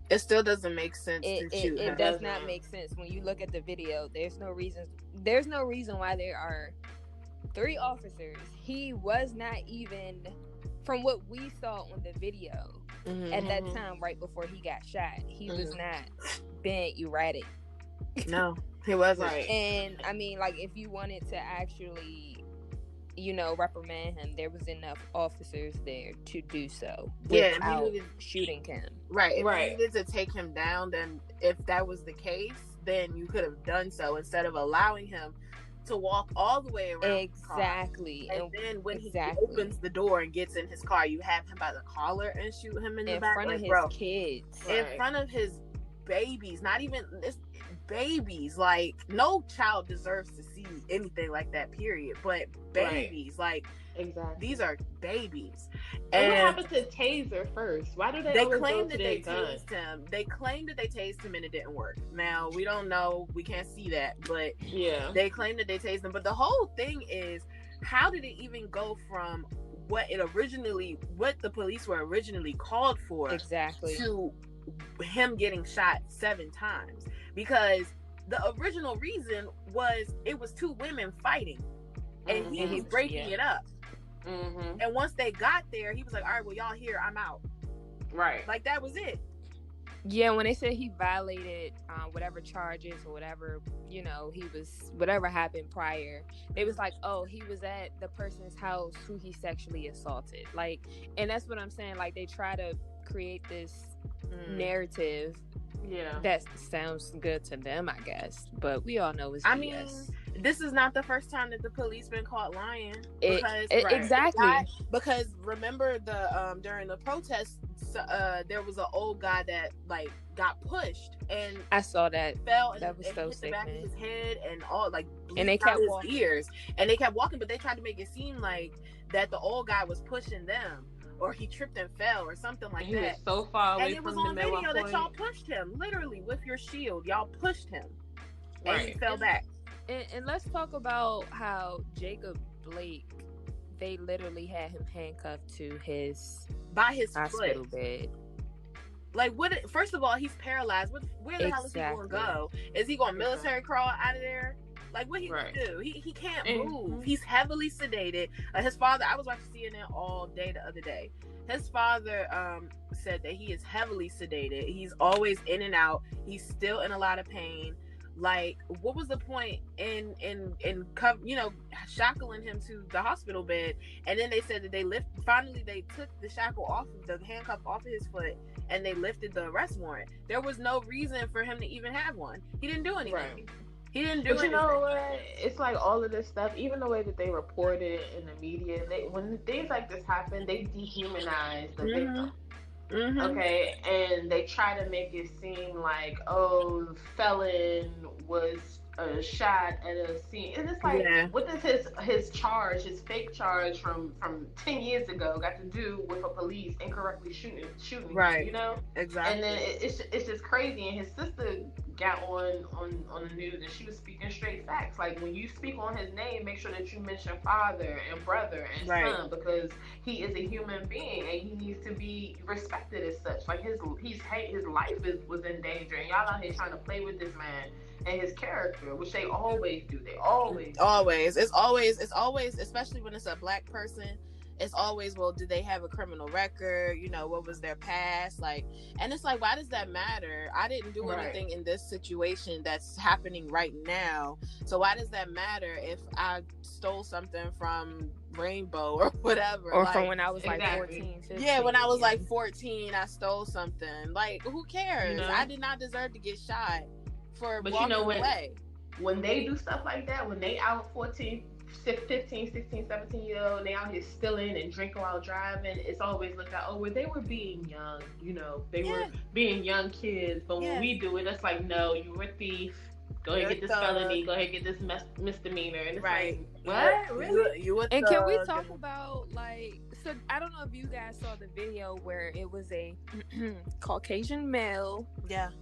[SPEAKER 3] It still doesn't make sense to shoot him.
[SPEAKER 2] It does not make sense when you look at the video. There's no reason why there are 3 officers. He was not even, from what we saw on the video at that time, right before he got shot, he was not being erratic.
[SPEAKER 3] No, he wasn't.
[SPEAKER 2] And I mean, like, if you wanted to actually reprimand him. There was enough officers there to do so
[SPEAKER 3] Yeah,
[SPEAKER 2] without shooting him.
[SPEAKER 3] Right. If you needed to take him down, then if that was the case, then you could have done so instead of allowing him to walk all the way around.
[SPEAKER 2] Exactly.
[SPEAKER 3] And then when he opens the door and gets in his car, you have him by the collar and shoot him in the back.
[SPEAKER 2] In front of his kids.
[SPEAKER 3] In front of his babies. Not even babies. Like, no child deserves to see anything like that, period. But babies, like,
[SPEAKER 4] exactly,
[SPEAKER 3] these are babies.
[SPEAKER 4] And what happened to Taser first? Why do they
[SPEAKER 3] claim that they tased him? They claimed that they tased him and it didn't work. Now, we don't know. We can't see that. But they claim that they tased him. But the whole thing is, how did it even go from what the police were originally called for to him getting shot 7 times? Because the original reason was it was 2 women fighting and he was breaking it up. Mm-hmm. And once they got there, he was like, all right, well, y'all here, I'm out.
[SPEAKER 4] Right.
[SPEAKER 3] Like, that was it.
[SPEAKER 2] Yeah, when they said he violated whatever charges or whatever, whatever happened prior, they was like, oh, he was at the person's house who he sexually assaulted. Like, and that's what I'm saying. Like, they try to create this narrative that sounds good to them, I guess. But we all know it's BS. I mean,
[SPEAKER 3] this is not the first time that the police been caught lying.
[SPEAKER 2] Exactly.
[SPEAKER 3] Because remember during the protests, there was an old guy that like got pushed and
[SPEAKER 2] I saw that.
[SPEAKER 3] Fell and
[SPEAKER 2] that was so
[SPEAKER 3] hit
[SPEAKER 2] sick,
[SPEAKER 3] the back
[SPEAKER 2] man.
[SPEAKER 3] of his head and all like
[SPEAKER 2] and they kept
[SPEAKER 3] walking. Ears and they kept walking, but they tried to make it seem like that the old guy was pushing them. Or he tripped and fell, or something like that.
[SPEAKER 4] He was so far away
[SPEAKER 3] and it was on video that y'all pushed him, literally with your shield. Y'all pushed him, and he fell back.
[SPEAKER 2] And let's talk about how Jacob Blake, they literally had him handcuffed to his hospital bed.
[SPEAKER 3] Like, what? First of all, he's paralyzed. Where the hell is he going to go? Is he going to military crawl out of there? Like, what he gonna do? He can't move. He's heavily sedated. His father, I was watching CNN all day the other day. His father said that he is heavily sedated. He's always in and out. He's still in a lot of pain. Like, what was the point in shackling him to the hospital bed? And then they said that finally they took the shackle off of the handcuff off of his foot and they lifted the arrest warrant. There was no reason for him to even have one. He didn't do anything.
[SPEAKER 4] Right.
[SPEAKER 3] He didn't do anything.
[SPEAKER 4] You know what? It's like all of this stuff, even the way that they report it in the media, when things like this happen, they dehumanize the victim. Mm-hmm. Okay, and they try to make it seem like, oh, felon was shot at a scene, and it's like, what does his fake charge from 10 years ago got to do with a police incorrectly shooting
[SPEAKER 3] right?
[SPEAKER 4] Exactly. And then it's just crazy. And his sister got on the news and she was speaking straight facts. Like, when you speak on his name, make sure that you mention father and brother and son, because he is a human being and he needs to be respected as such. Like, his life was in danger, and y'all out here trying to play with this man and his character, which they always do. It's always, especially when it's a black person, it's always, well, did they have a criminal record? What was their past? Like, and it's like, why does that matter? I didn't do anything in this situation that's happening right now. So why does that matter if I stole something from Rainbow or whatever?
[SPEAKER 2] Or from when I was like 14, 15.
[SPEAKER 3] Yeah, when I was like 14, I stole something. Like, who cares? I did not deserve to get shot for walking away.
[SPEAKER 4] When they do stuff like that, when they out 14, 15, 16, 17 year old, they out here stealing and drinking while driving, it's always looked at, oh, well, they were being young, they were being young kids. But when we do it, it's like, no, you were a thief. Go ahead and get this felony. Go ahead and get this misdemeanor. And it's like, what? Really?
[SPEAKER 3] You
[SPEAKER 2] and can we talk about, like, so I don't know if you guys saw the video where it was a Caucasian male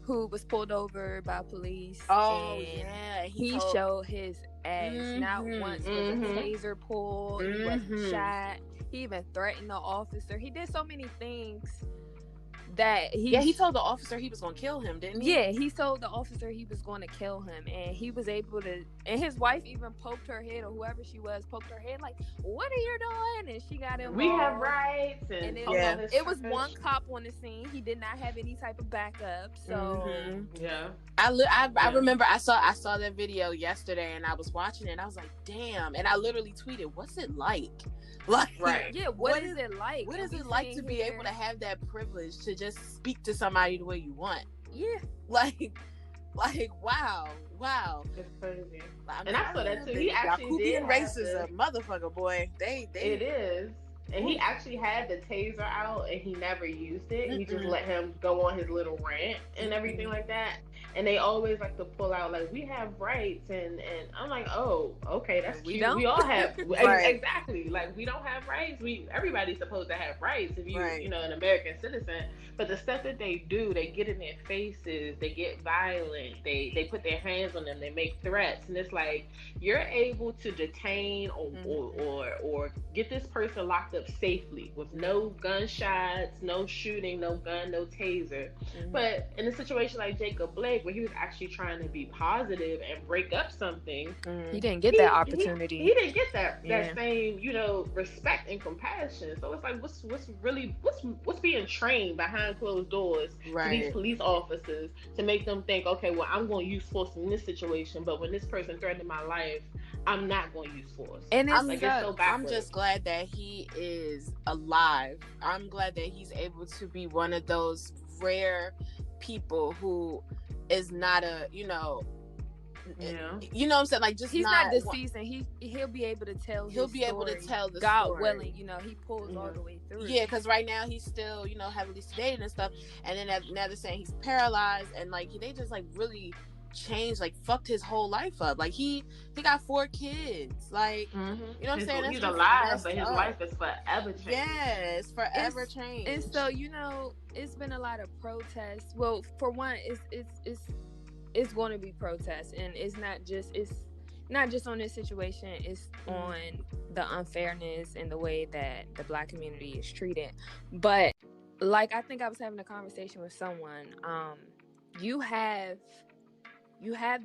[SPEAKER 2] who was pulled over by police.
[SPEAKER 3] Oh,
[SPEAKER 2] and he showed his ass. Not once was a taser pulled. He wasn't shot. He even threatened the officer. He did so many things that
[SPEAKER 3] he told the officer he was going to kill him, didn't he?
[SPEAKER 2] Yeah, he told the officer he was going to kill him, and he was able to, and his wife even poked her head, or whoever she was poked her head, like, what are you doing? And she got involved.
[SPEAKER 4] We have rights. And
[SPEAKER 2] it was one cop on the scene. He did not have any type of backup. So
[SPEAKER 4] yeah,
[SPEAKER 3] I remember I saw that video yesterday, and I was watching it, and I was like, damn. And I literally tweeted, what's it like? Like,
[SPEAKER 4] right.
[SPEAKER 2] Yeah, what is it like?
[SPEAKER 3] What is it like to be able to have that privilege to just speak to somebody the way you want?
[SPEAKER 2] Yeah.
[SPEAKER 3] Like wow.
[SPEAKER 4] It's crazy.
[SPEAKER 3] And
[SPEAKER 4] I saw that too. He actually did
[SPEAKER 3] racism, motherfucker, boy. They
[SPEAKER 4] it is. And he actually had the taser out, and he never used it. He just let him go on his little rant and everything like that. And they always like to pull out, like, we have rights, and I'm like, oh, okay, that's cute.
[SPEAKER 2] Don't.
[SPEAKER 4] We all have
[SPEAKER 3] Right.
[SPEAKER 4] exactly. Like, we don't have rights. Everybody's supposed to have rights if you
[SPEAKER 3] Right.
[SPEAKER 4] you know, an American citizen. But the stuff that they do, they get in their faces, they get violent, they put their hands on them, they make threats, and it's like, you're able to detain or get this person locked up safely with no gunshots, no shooting, no gun, no taser. But in a situation like Jacob Blake, where he was actually trying to be positive and break up something,
[SPEAKER 2] he didn't get that opportunity.
[SPEAKER 4] He didn't get that same, respect and compassion. So it's like, what's being trained behind closed doors to these police officers to make them think, okay, well, I'm going to use force in this situation, but when this person threatened my life, I'm not going to use force.
[SPEAKER 2] And it's
[SPEAKER 4] it's so backwards.
[SPEAKER 3] I'm just glad that he is alive. I'm glad that he's able to be one of those rare people who is not a, you know what I'm saying, like, just
[SPEAKER 2] he's not deceased, and he'll be able to tell
[SPEAKER 3] the
[SPEAKER 2] God
[SPEAKER 3] story.
[SPEAKER 2] willing, he pulls all the way through.
[SPEAKER 3] Yeah, because right now he's still, heavily sedated and stuff, and then now they're saying he's paralyzed, and like they just like really changed, like fucked his whole life up. Like he got 4 kids, like you know what I'm saying.
[SPEAKER 4] He's alive, but his life is forever changed.
[SPEAKER 3] Yeah, it's forever changed.
[SPEAKER 2] And so it's been a lot of protests. Well, for one, it's going to be protests, and it's not just on this situation. It's on the unfairness and the way that the Black community is treated. But like, I think I was having a conversation with someone. You have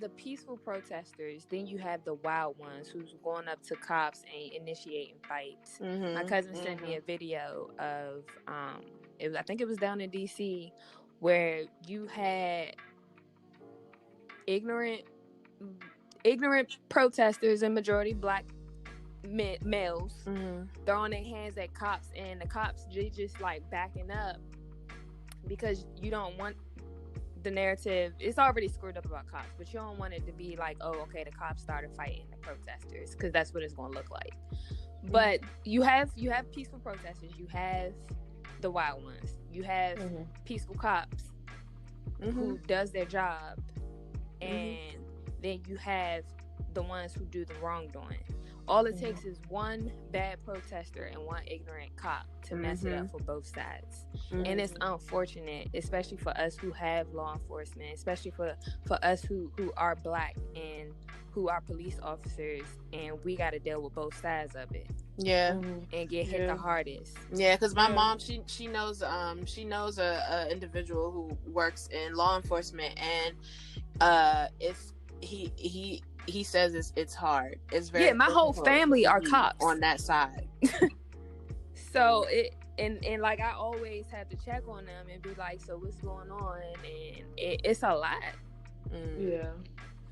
[SPEAKER 2] the peaceful protesters, then you have the wild ones who's going up to cops and initiating fights. My cousin sent me a video of I think it was down in DC, where you had ignorant protesters, and majority Black males, throwing their hands at cops, and the cops just like backing up because you don't want the narrative. It's already screwed up about cops, but you don't want it to be like, oh, okay, the cops started fighting the protesters, because that's what it's going to look like. But you have peaceful protesters, you have the wild ones, you have peaceful cops who does their job, and then you have the ones who do the wrongdoing. All it takes is one bad protester and one ignorant cop to mess it up for both sides. And it's unfortunate, especially for us who have law enforcement, especially for us who are Black and who are police officers, and we got to deal with both sides of it.
[SPEAKER 3] Yeah.
[SPEAKER 2] And get hit the hardest.
[SPEAKER 3] Yeah, because my mom, she knows a individual who works in law enforcement, and he says it's hard. It's very
[SPEAKER 2] my whole family are cops
[SPEAKER 3] on that side.
[SPEAKER 2] So and like, I always have to check on them and be like, so what's going on? And it's a lot.
[SPEAKER 4] Yeah.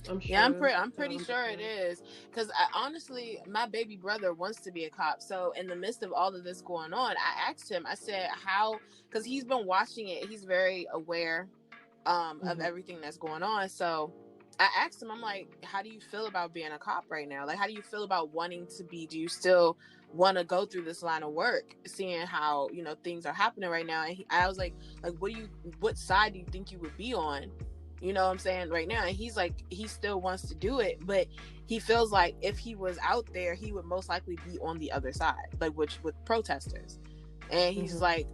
[SPEAKER 4] I'm sure.
[SPEAKER 3] Yeah, I'm pretty sure it is, because honestly, my baby brother wants to be a cop. So in the midst of all of this going on, I asked him, I said, how, because he's been watching it, he's very aware of everything that's going on. So I asked him, I'm like, how do you feel about being a cop right now? Like, how do you feel about wanting to be? Do you still want to go through this line of work, seeing how things are happening right now? And I was like, what side do you think you would be on? You know what I'm saying, right now? And he's like, he still wants to do it, but he feels like if he was out there, he would most likely be on the other side, like with protesters. And he's like,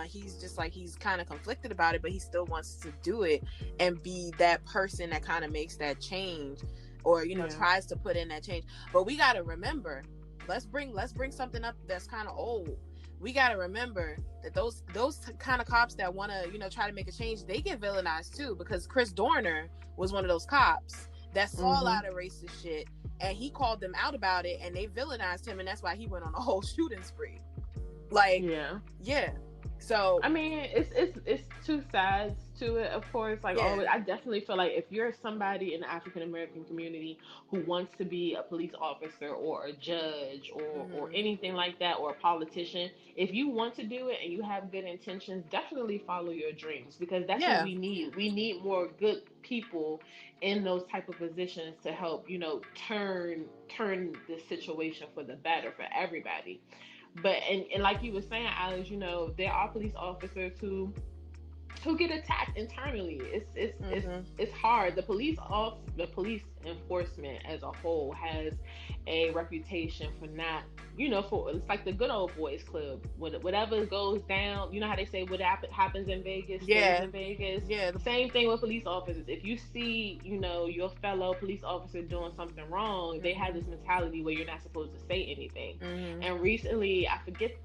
[SPEAKER 3] he's just like, he's kind of conflicted about it, but he still wants to do it and be that person that kind of makes that change, or tries to put in that change. But we got to remember, let's bring something up that's kind of old. we got to remember that those kind of cops that want to, try to make a change, they get villainized too, because Chris Dorner was one of those cops that saw a lot of racist shit, and he called them out about it, and they villainized him, and that's why he went on a whole shooting spree. Like, yeah. So
[SPEAKER 4] I mean, it's two sides to it, of course. Like, always, I definitely feel like if you're somebody in the African American community who wants to be a police officer or a judge or anything like that, or a politician, if you want to do it and you have good intentions, definitely follow your dreams, because that's what we need. We need more good people in those type of positions to help, turn the situation for the better for everybody. But and like you were saying, Alex, there are police officers who get attacked internally. It's hard. The police enforcement as a whole has a reputation for not, for, it's like the good old boys club. Whatever goes down, you know how they say what happens in Vegas stays in Vegas. Yeah. The same thing with police officers. If you see, your fellow police officer doing something wrong, they have this mentality where you're not supposed to say anything. And recently, I forget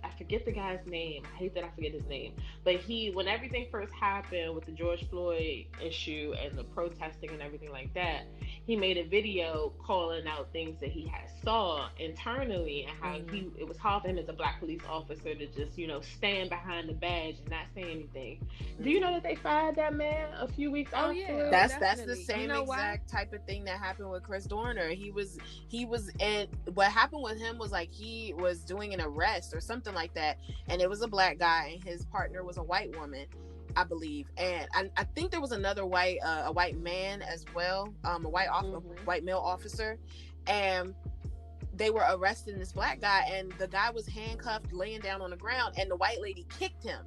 [SPEAKER 4] the guy's name. I hate that I forget his name. But when everything first happened with the George Floyd issue and the protesting and everything like that, he made a video calling out things that he had saw internally, and how it was hard for him as a black police officer to just, stand behind the badge and not say anything. Do you know that they fired that man a few weeks after?
[SPEAKER 3] That's the same exact type of thing that happened with Chris Dorner. He was and what happened with him was like he was doing an arrest or something like that, and it was a black guy and his partner was a white woman, I believe, and I think there was another a white man as well, a white male officer, and they were arresting this black guy, and the guy was handcuffed, laying down on the ground, and the white lady kicked him,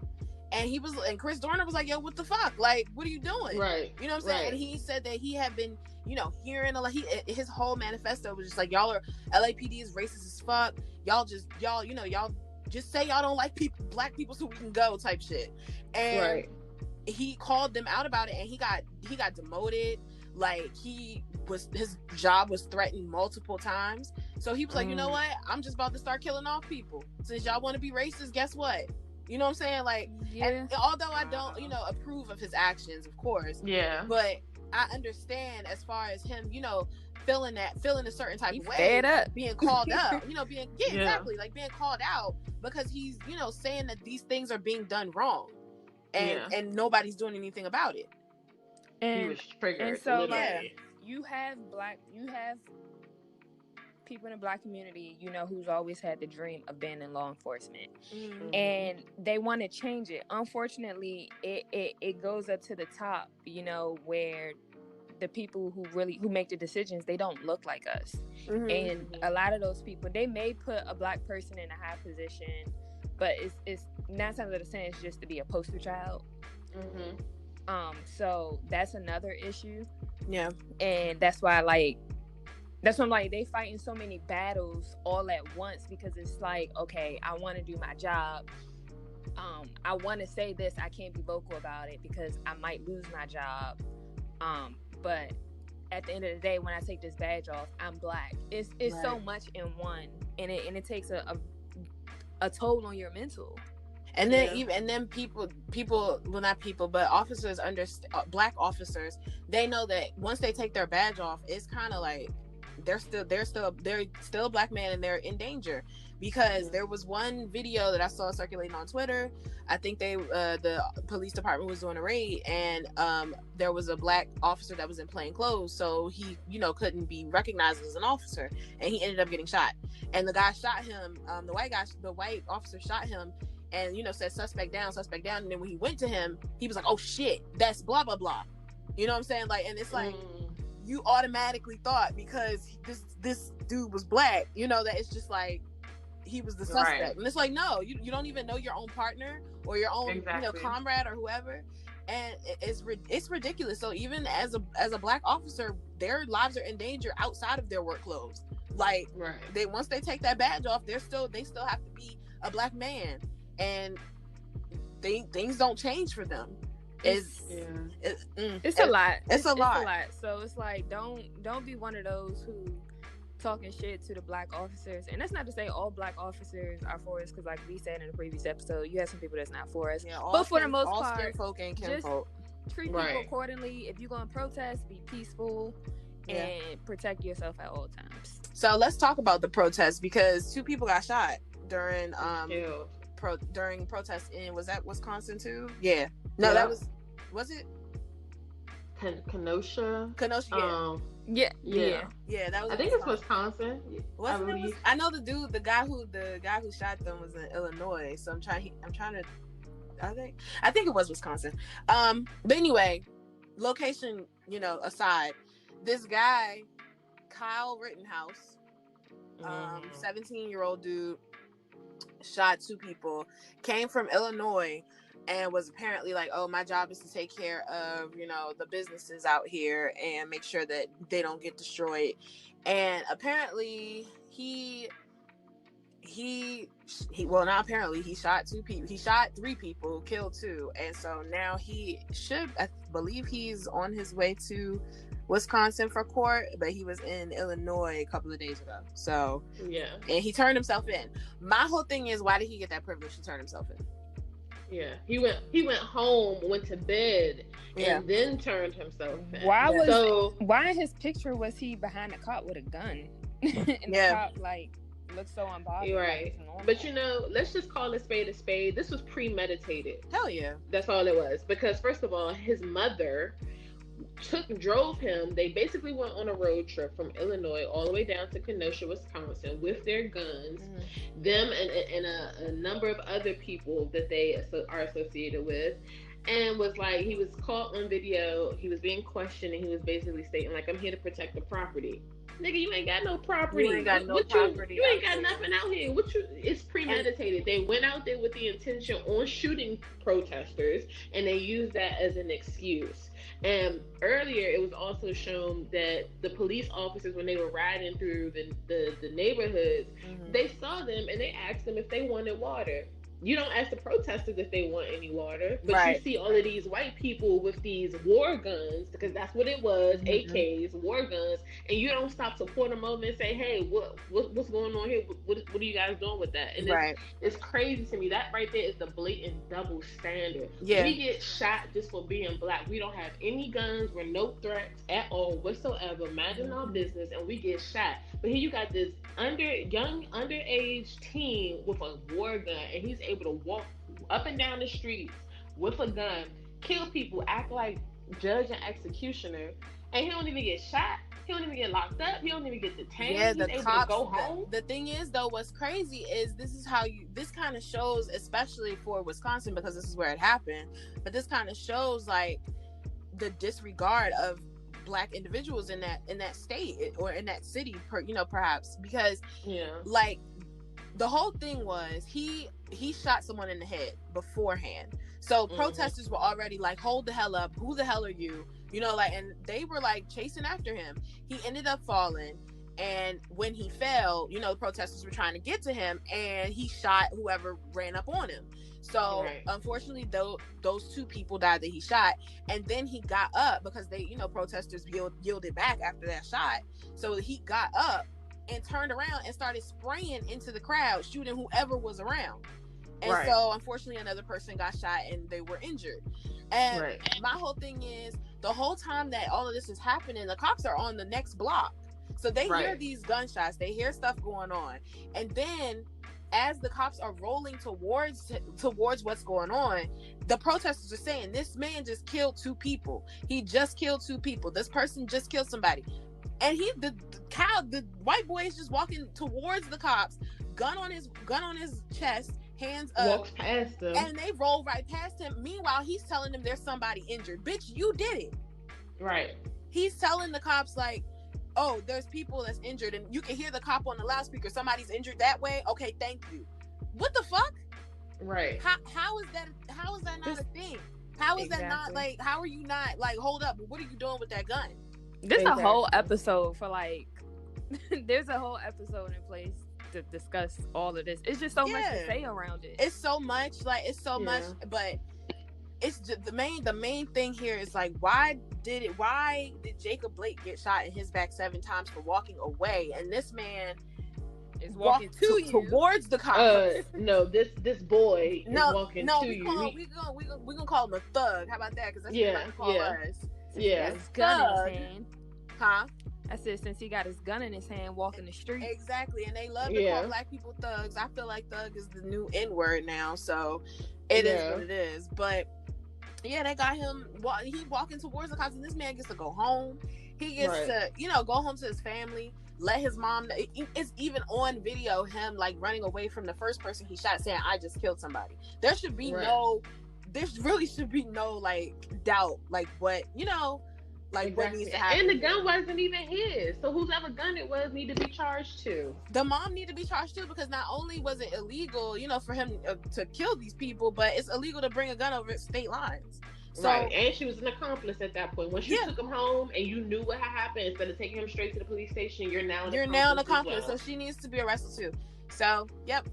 [SPEAKER 3] and Chris Dorner was like, "Yo, what the fuck? Like, what are you doing?" Right. You know what I'm saying? Right. And he said that he had been, hearing a lot. His whole manifesto was just like, "Y'all are LAPD is racist as fuck. Y'all just say y'all don't like black people so we can go," type shit. And he called them out about it, and he got demoted. Like, his job was threatened multiple times. So he was like, you know what? I'm just about to start killing off people. Since y'all want to be racist, guess what? You know what I'm saying? Like, and although I don't, approve of his actions, of course. Yeah. But I understand as far as him, feeling a certain type of way, fed up, being called up, exactly, like being called out because he's, saying that these things are being done wrong, and nobody's doing anything about it.
[SPEAKER 2] And he was triggered. And so, you have people in the black community, who's always had the dream of being in law enforcement, and they want to change it. Unfortunately, it goes up to the top, where the people who make the decisions, they don't look like us. And a lot of those people, they may put a black person in a high position, but it's 9 times out of 10 it's just to be a poster child. So that's another issue. Yeah. And that's why I'm like, they fighting so many battles all at once, because it's like, okay, I want to do my job. I want to say this, I can't be vocal about it because I might lose my job. But at the end of the day, when I take this badge off, I'm black. It's so much in one, and it takes a toll on your mental.
[SPEAKER 3] And then people, well, not people, but officers black officers, they know that once they take their badge off, it's kind of like they're still a black man and they're in danger. Because there was one video that I saw circulating on Twitter. I think the police department was doing a raid, and there was a black officer that was in plain clothes, so he couldn't be recognized as an officer, and he ended up getting shot. And the guy shot him. The white officer shot him, and said suspect down. And then when he went to him, he was like, "Oh shit, that's blah blah blah." You know what I'm saying? Like, and it's like you automatically thought because this dude was black, that it's just like he was the suspect. Right. And it's like, no, you don't even know your own partner or your own comrade or whoever, and it's ridiculous. So even as a black officer, their lives are in danger outside of their work clothes. Like, once they take that badge off, they still have to be a black man, and things don't change for them. It's a lot. It's a lot.
[SPEAKER 2] So it's like, don't be one of those who talking shit to the black officers. And that's not to say all black officers are for us, because like we said in the previous episode, you have some people that's not for us.
[SPEAKER 3] Yeah,
[SPEAKER 2] but for the most
[SPEAKER 3] all
[SPEAKER 2] part,
[SPEAKER 3] skin folk ain't kinfolk.
[SPEAKER 2] Treat people accordingly. If you're going to protest, be peaceful and protect yourself at all times.
[SPEAKER 3] So let's talk about the protest, because 2 people got shot during during protests in, was that Wisconsin too? Yeah. No, that was it?
[SPEAKER 4] Kenosha.
[SPEAKER 2] Yeah.
[SPEAKER 3] That was.
[SPEAKER 4] I think it's Wisconsin.
[SPEAKER 3] I know the guy who shot them was in Illinois. So I'm trying to. I think it was Wisconsin. But anyway, location, aside, this guy, Kyle Rittenhouse, 17-year-old dude, shot 2 people, came from Illinois, and was apparently like, oh, my job is to take care of, the businesses out here and make sure that they don't get destroyed. And apparently he shot 2 people. He shot 3 people, killed 2. And so now I believe he's on his way to Wisconsin for court, but he was in Illinois a couple of days ago. So
[SPEAKER 4] yeah,
[SPEAKER 3] and he turned himself in. My whole thing is, why did he get that privilege to turn himself in?
[SPEAKER 4] Yeah, he went home, went to bed, and then turned himself in.
[SPEAKER 2] Why in his picture was he behind a cop with a gun? And the cop looks so unbothered.
[SPEAKER 4] Right. But let's just call a spade a spade. This was premeditated.
[SPEAKER 3] Hell yeah.
[SPEAKER 4] That's all it was. Because first of all, his mother drove him. They basically went on a road trip from Illinois all the way down to Kenosha, Wisconsin, with their guns. Mm-hmm. Them and a number of other people that they are associated with. And was like, he was caught on video. He was being questioned, and he was basically stating like, I'm here to protect the property. Nigga, you ain't got no property.
[SPEAKER 3] You ain't got no property.
[SPEAKER 4] You ain't got nothing out here. It's premeditated. They went out there with the intention on shooting protesters, and they used that as an excuse. And earlier, it was also shown that the police officers, when they were riding through the neighborhoods, they saw them and they asked them if they wanted water. You don't ask the protesters if they want any water, but you see all of these white people with these war guns, because that's what it was, AKs, war guns, and you don't stop to pull them over and say, hey, what's going on here? What are you guys doing with that? And it's crazy to me. That right there is the blatant double standard. Yeah. We get shot just for being black. We don't have any guns. We're no threats at all whatsoever, minding our business, and we get shot. But here you got this underage teen with a war gun, and he's able to walk up and down the streets with a gun, kill people, act like judge and executioner, and he don't even get shot. He don't even get locked up. He don't even get detained.
[SPEAKER 3] Yeah,
[SPEAKER 4] the cops to go home.
[SPEAKER 3] The thing is, though, what's crazy is this kind of shows, especially for Wisconsin, because this is where it happened. But this kind of shows like the disregard of Black individuals in that state or in that city, perhaps, because like the whole thing was he shot someone in the head beforehand. So protesters were already like, hold the hell up, who the hell are you? And they were like chasing after him. He ended up falling, and when he fell, the protesters were trying to get to him, and he shot whoever ran up on him. So unfortunately, those 2 people died that he shot, and then he got up because they, protesters yielded back after that shot. So he got up and turned around and started spraying into the crowd, shooting whoever was around. And so unfortunately, another person got shot and they were injured. And my whole thing is, the whole time that all of this is happening, the cops are on the next block. So they hear these gunshots, they hear stuff going on, and then as the cops are rolling towards what's going on, the protesters are saying, this man just killed 2 people. He just killed 2 people. This person just killed somebody. And the white boy is just walking towards the cops, gun on his chest, hands up,
[SPEAKER 4] walks past them,
[SPEAKER 3] and they roll right past him. Meanwhile, he's telling them there's somebody injured. Bitch, you did it.
[SPEAKER 4] Right.
[SPEAKER 3] He's telling the cops like, oh, there's people that's injured, and you can hear the cop on the loudspeaker. Somebody's injured that way. Okay, thank you. What the fuck?
[SPEAKER 4] Right.
[SPEAKER 3] How is that not a thing? How is that not like? How are you not like? Hold up! What are you doing with that gun?
[SPEAKER 2] There's a whole episode for like. There's a whole episode in place to discuss all of this. It's just so much to say around it.
[SPEAKER 3] It's so much, but it's just the main thing here is like, why did Jacob Blake get shot in his back 7 times for walking away, and this man
[SPEAKER 2] is walking
[SPEAKER 3] towards the cops?
[SPEAKER 4] No, this boy is walking to you.
[SPEAKER 3] We gonna call him a thug. How about that? Because that's what they call us.
[SPEAKER 2] Yeah, his gun in his hand.
[SPEAKER 3] Huh?
[SPEAKER 2] I said, since he got his gun in his hand, walking the street.
[SPEAKER 3] Exactly, and they love to call black people thugs. I feel like thug is the new N-word now, so it is what it is. But yeah, they got him. He walking towards the cops, and this man gets to go home. He gets to, go home to his family. Let his mom know. It's even on video, him like running away from the first person he shot, saying, "I just killed somebody." There should be there really should be no like doubt, like what what needs to happen.
[SPEAKER 4] And the gun wasn't even his, so whoever gun it was need to be charged too.
[SPEAKER 3] The mom need to be charged too, because not only was it illegal, for him to kill these people, but it's illegal to bring a gun over state lines. So,
[SPEAKER 4] and she was an accomplice at that point. Once you took him home and you knew what had happened, instead of taking him straight to the police station, you're now an accomplice.
[SPEAKER 3] So she needs to be arrested too. So, yep,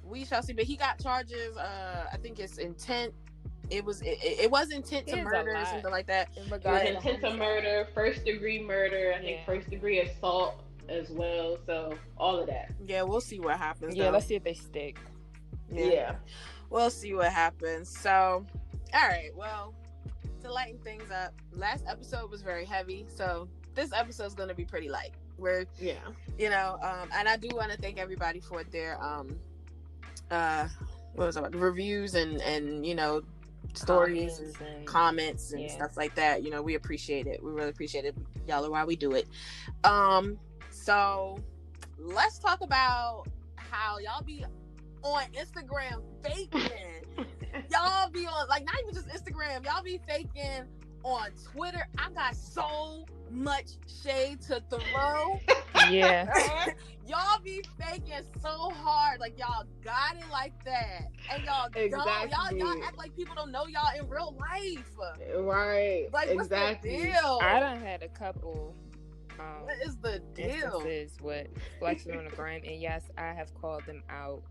[SPEAKER 3] we shall see. But he got charges. I think it's intent. It was intent to murder or something like that.
[SPEAKER 4] It was intent to murder, first degree murder. I think first degree assault as well. So all of that.
[SPEAKER 3] Yeah, we'll see what happens.
[SPEAKER 2] Yeah, let's see if they stick.
[SPEAKER 3] Yeah, we'll see what happens. So. All right, well, to lighten things up, last episode was very heavy, so this episode is going to be pretty light. And I do want to thank everybody for their reviews and stories and comments and stuff like that. We appreciate it. We really appreciate it. Y'all are why we do it. So let's talk about how y'all be on Instagram faking. Y'all be on, like, not even just Instagram, y'all be faking on Twitter. I got so much shade to throw.
[SPEAKER 2] Yeah.
[SPEAKER 3] Y'all be faking so hard, like y'all got it like that, and y'all don't. Y'all act like people don't know y'all in real life.
[SPEAKER 4] Right.
[SPEAKER 3] Like, what's the deal?
[SPEAKER 2] I done had a couple
[SPEAKER 3] what is the deal?
[SPEAKER 2] Instances with flexing on the gram, and yes, I have called them out.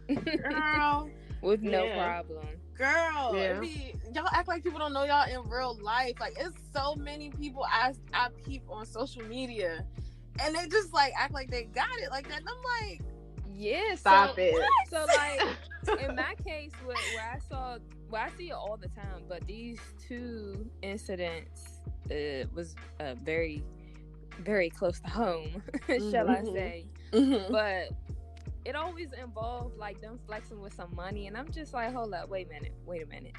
[SPEAKER 3] Girl.
[SPEAKER 2] With no problem.
[SPEAKER 3] Girl, y'all act like people don't know y'all in real life. Like, it's so many people I peep on social media, and they just like act like they got it like that. And I'm like,
[SPEAKER 4] stop it.
[SPEAKER 2] What? So like, in my case, where I see it all the time, but these 2 incidents was very, very close to home, shall I say?
[SPEAKER 3] Mm-hmm.
[SPEAKER 2] But it always involved like them flexing with some money, and I'm just like, hold up, wait a minute.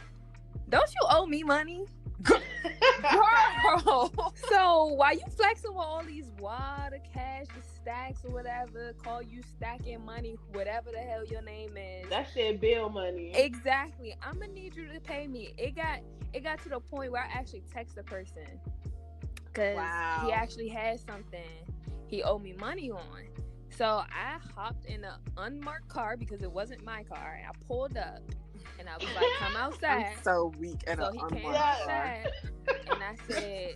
[SPEAKER 2] Don't you owe me money? Girl. So why you flexing with all these water cash stacks or whatever, call you stacking money, whatever the hell your name is.
[SPEAKER 4] That's their bill money.
[SPEAKER 2] Exactly. I'm gonna need you to pay me. It got to the point where I actually text the person because he actually had something he owed me money on. So I hopped in an unmarked car because it wasn't my car. I pulled up and I was like, "Come outside."
[SPEAKER 3] I'm so weak at
[SPEAKER 2] so
[SPEAKER 3] an unmarked
[SPEAKER 2] he came
[SPEAKER 3] car.
[SPEAKER 2] outside, and I said,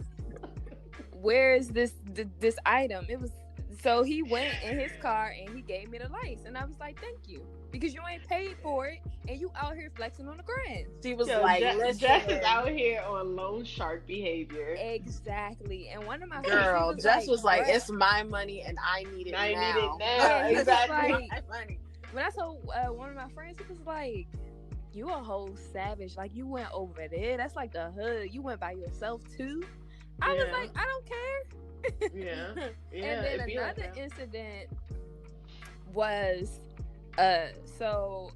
[SPEAKER 2] "Where is this item?" It was so he went in his car and he gave me the lights, and I was like, "Thank you," because you ain't paid for it and you out here flexing on the grand.
[SPEAKER 3] She was like,
[SPEAKER 4] Jess is out here on loan shark behavior.
[SPEAKER 2] Exactly. And one of my
[SPEAKER 3] friends, Jess was like, "It's my money and I need it now."
[SPEAKER 2] Yeah,
[SPEAKER 4] exactly.
[SPEAKER 2] Like, when I told one of my friends, he was like, "You a whole savage. Like, you went over there. That's like the hood. You went by yourself too." I was like, "I don't care."
[SPEAKER 4] Yeah.
[SPEAKER 2] And then another incident was so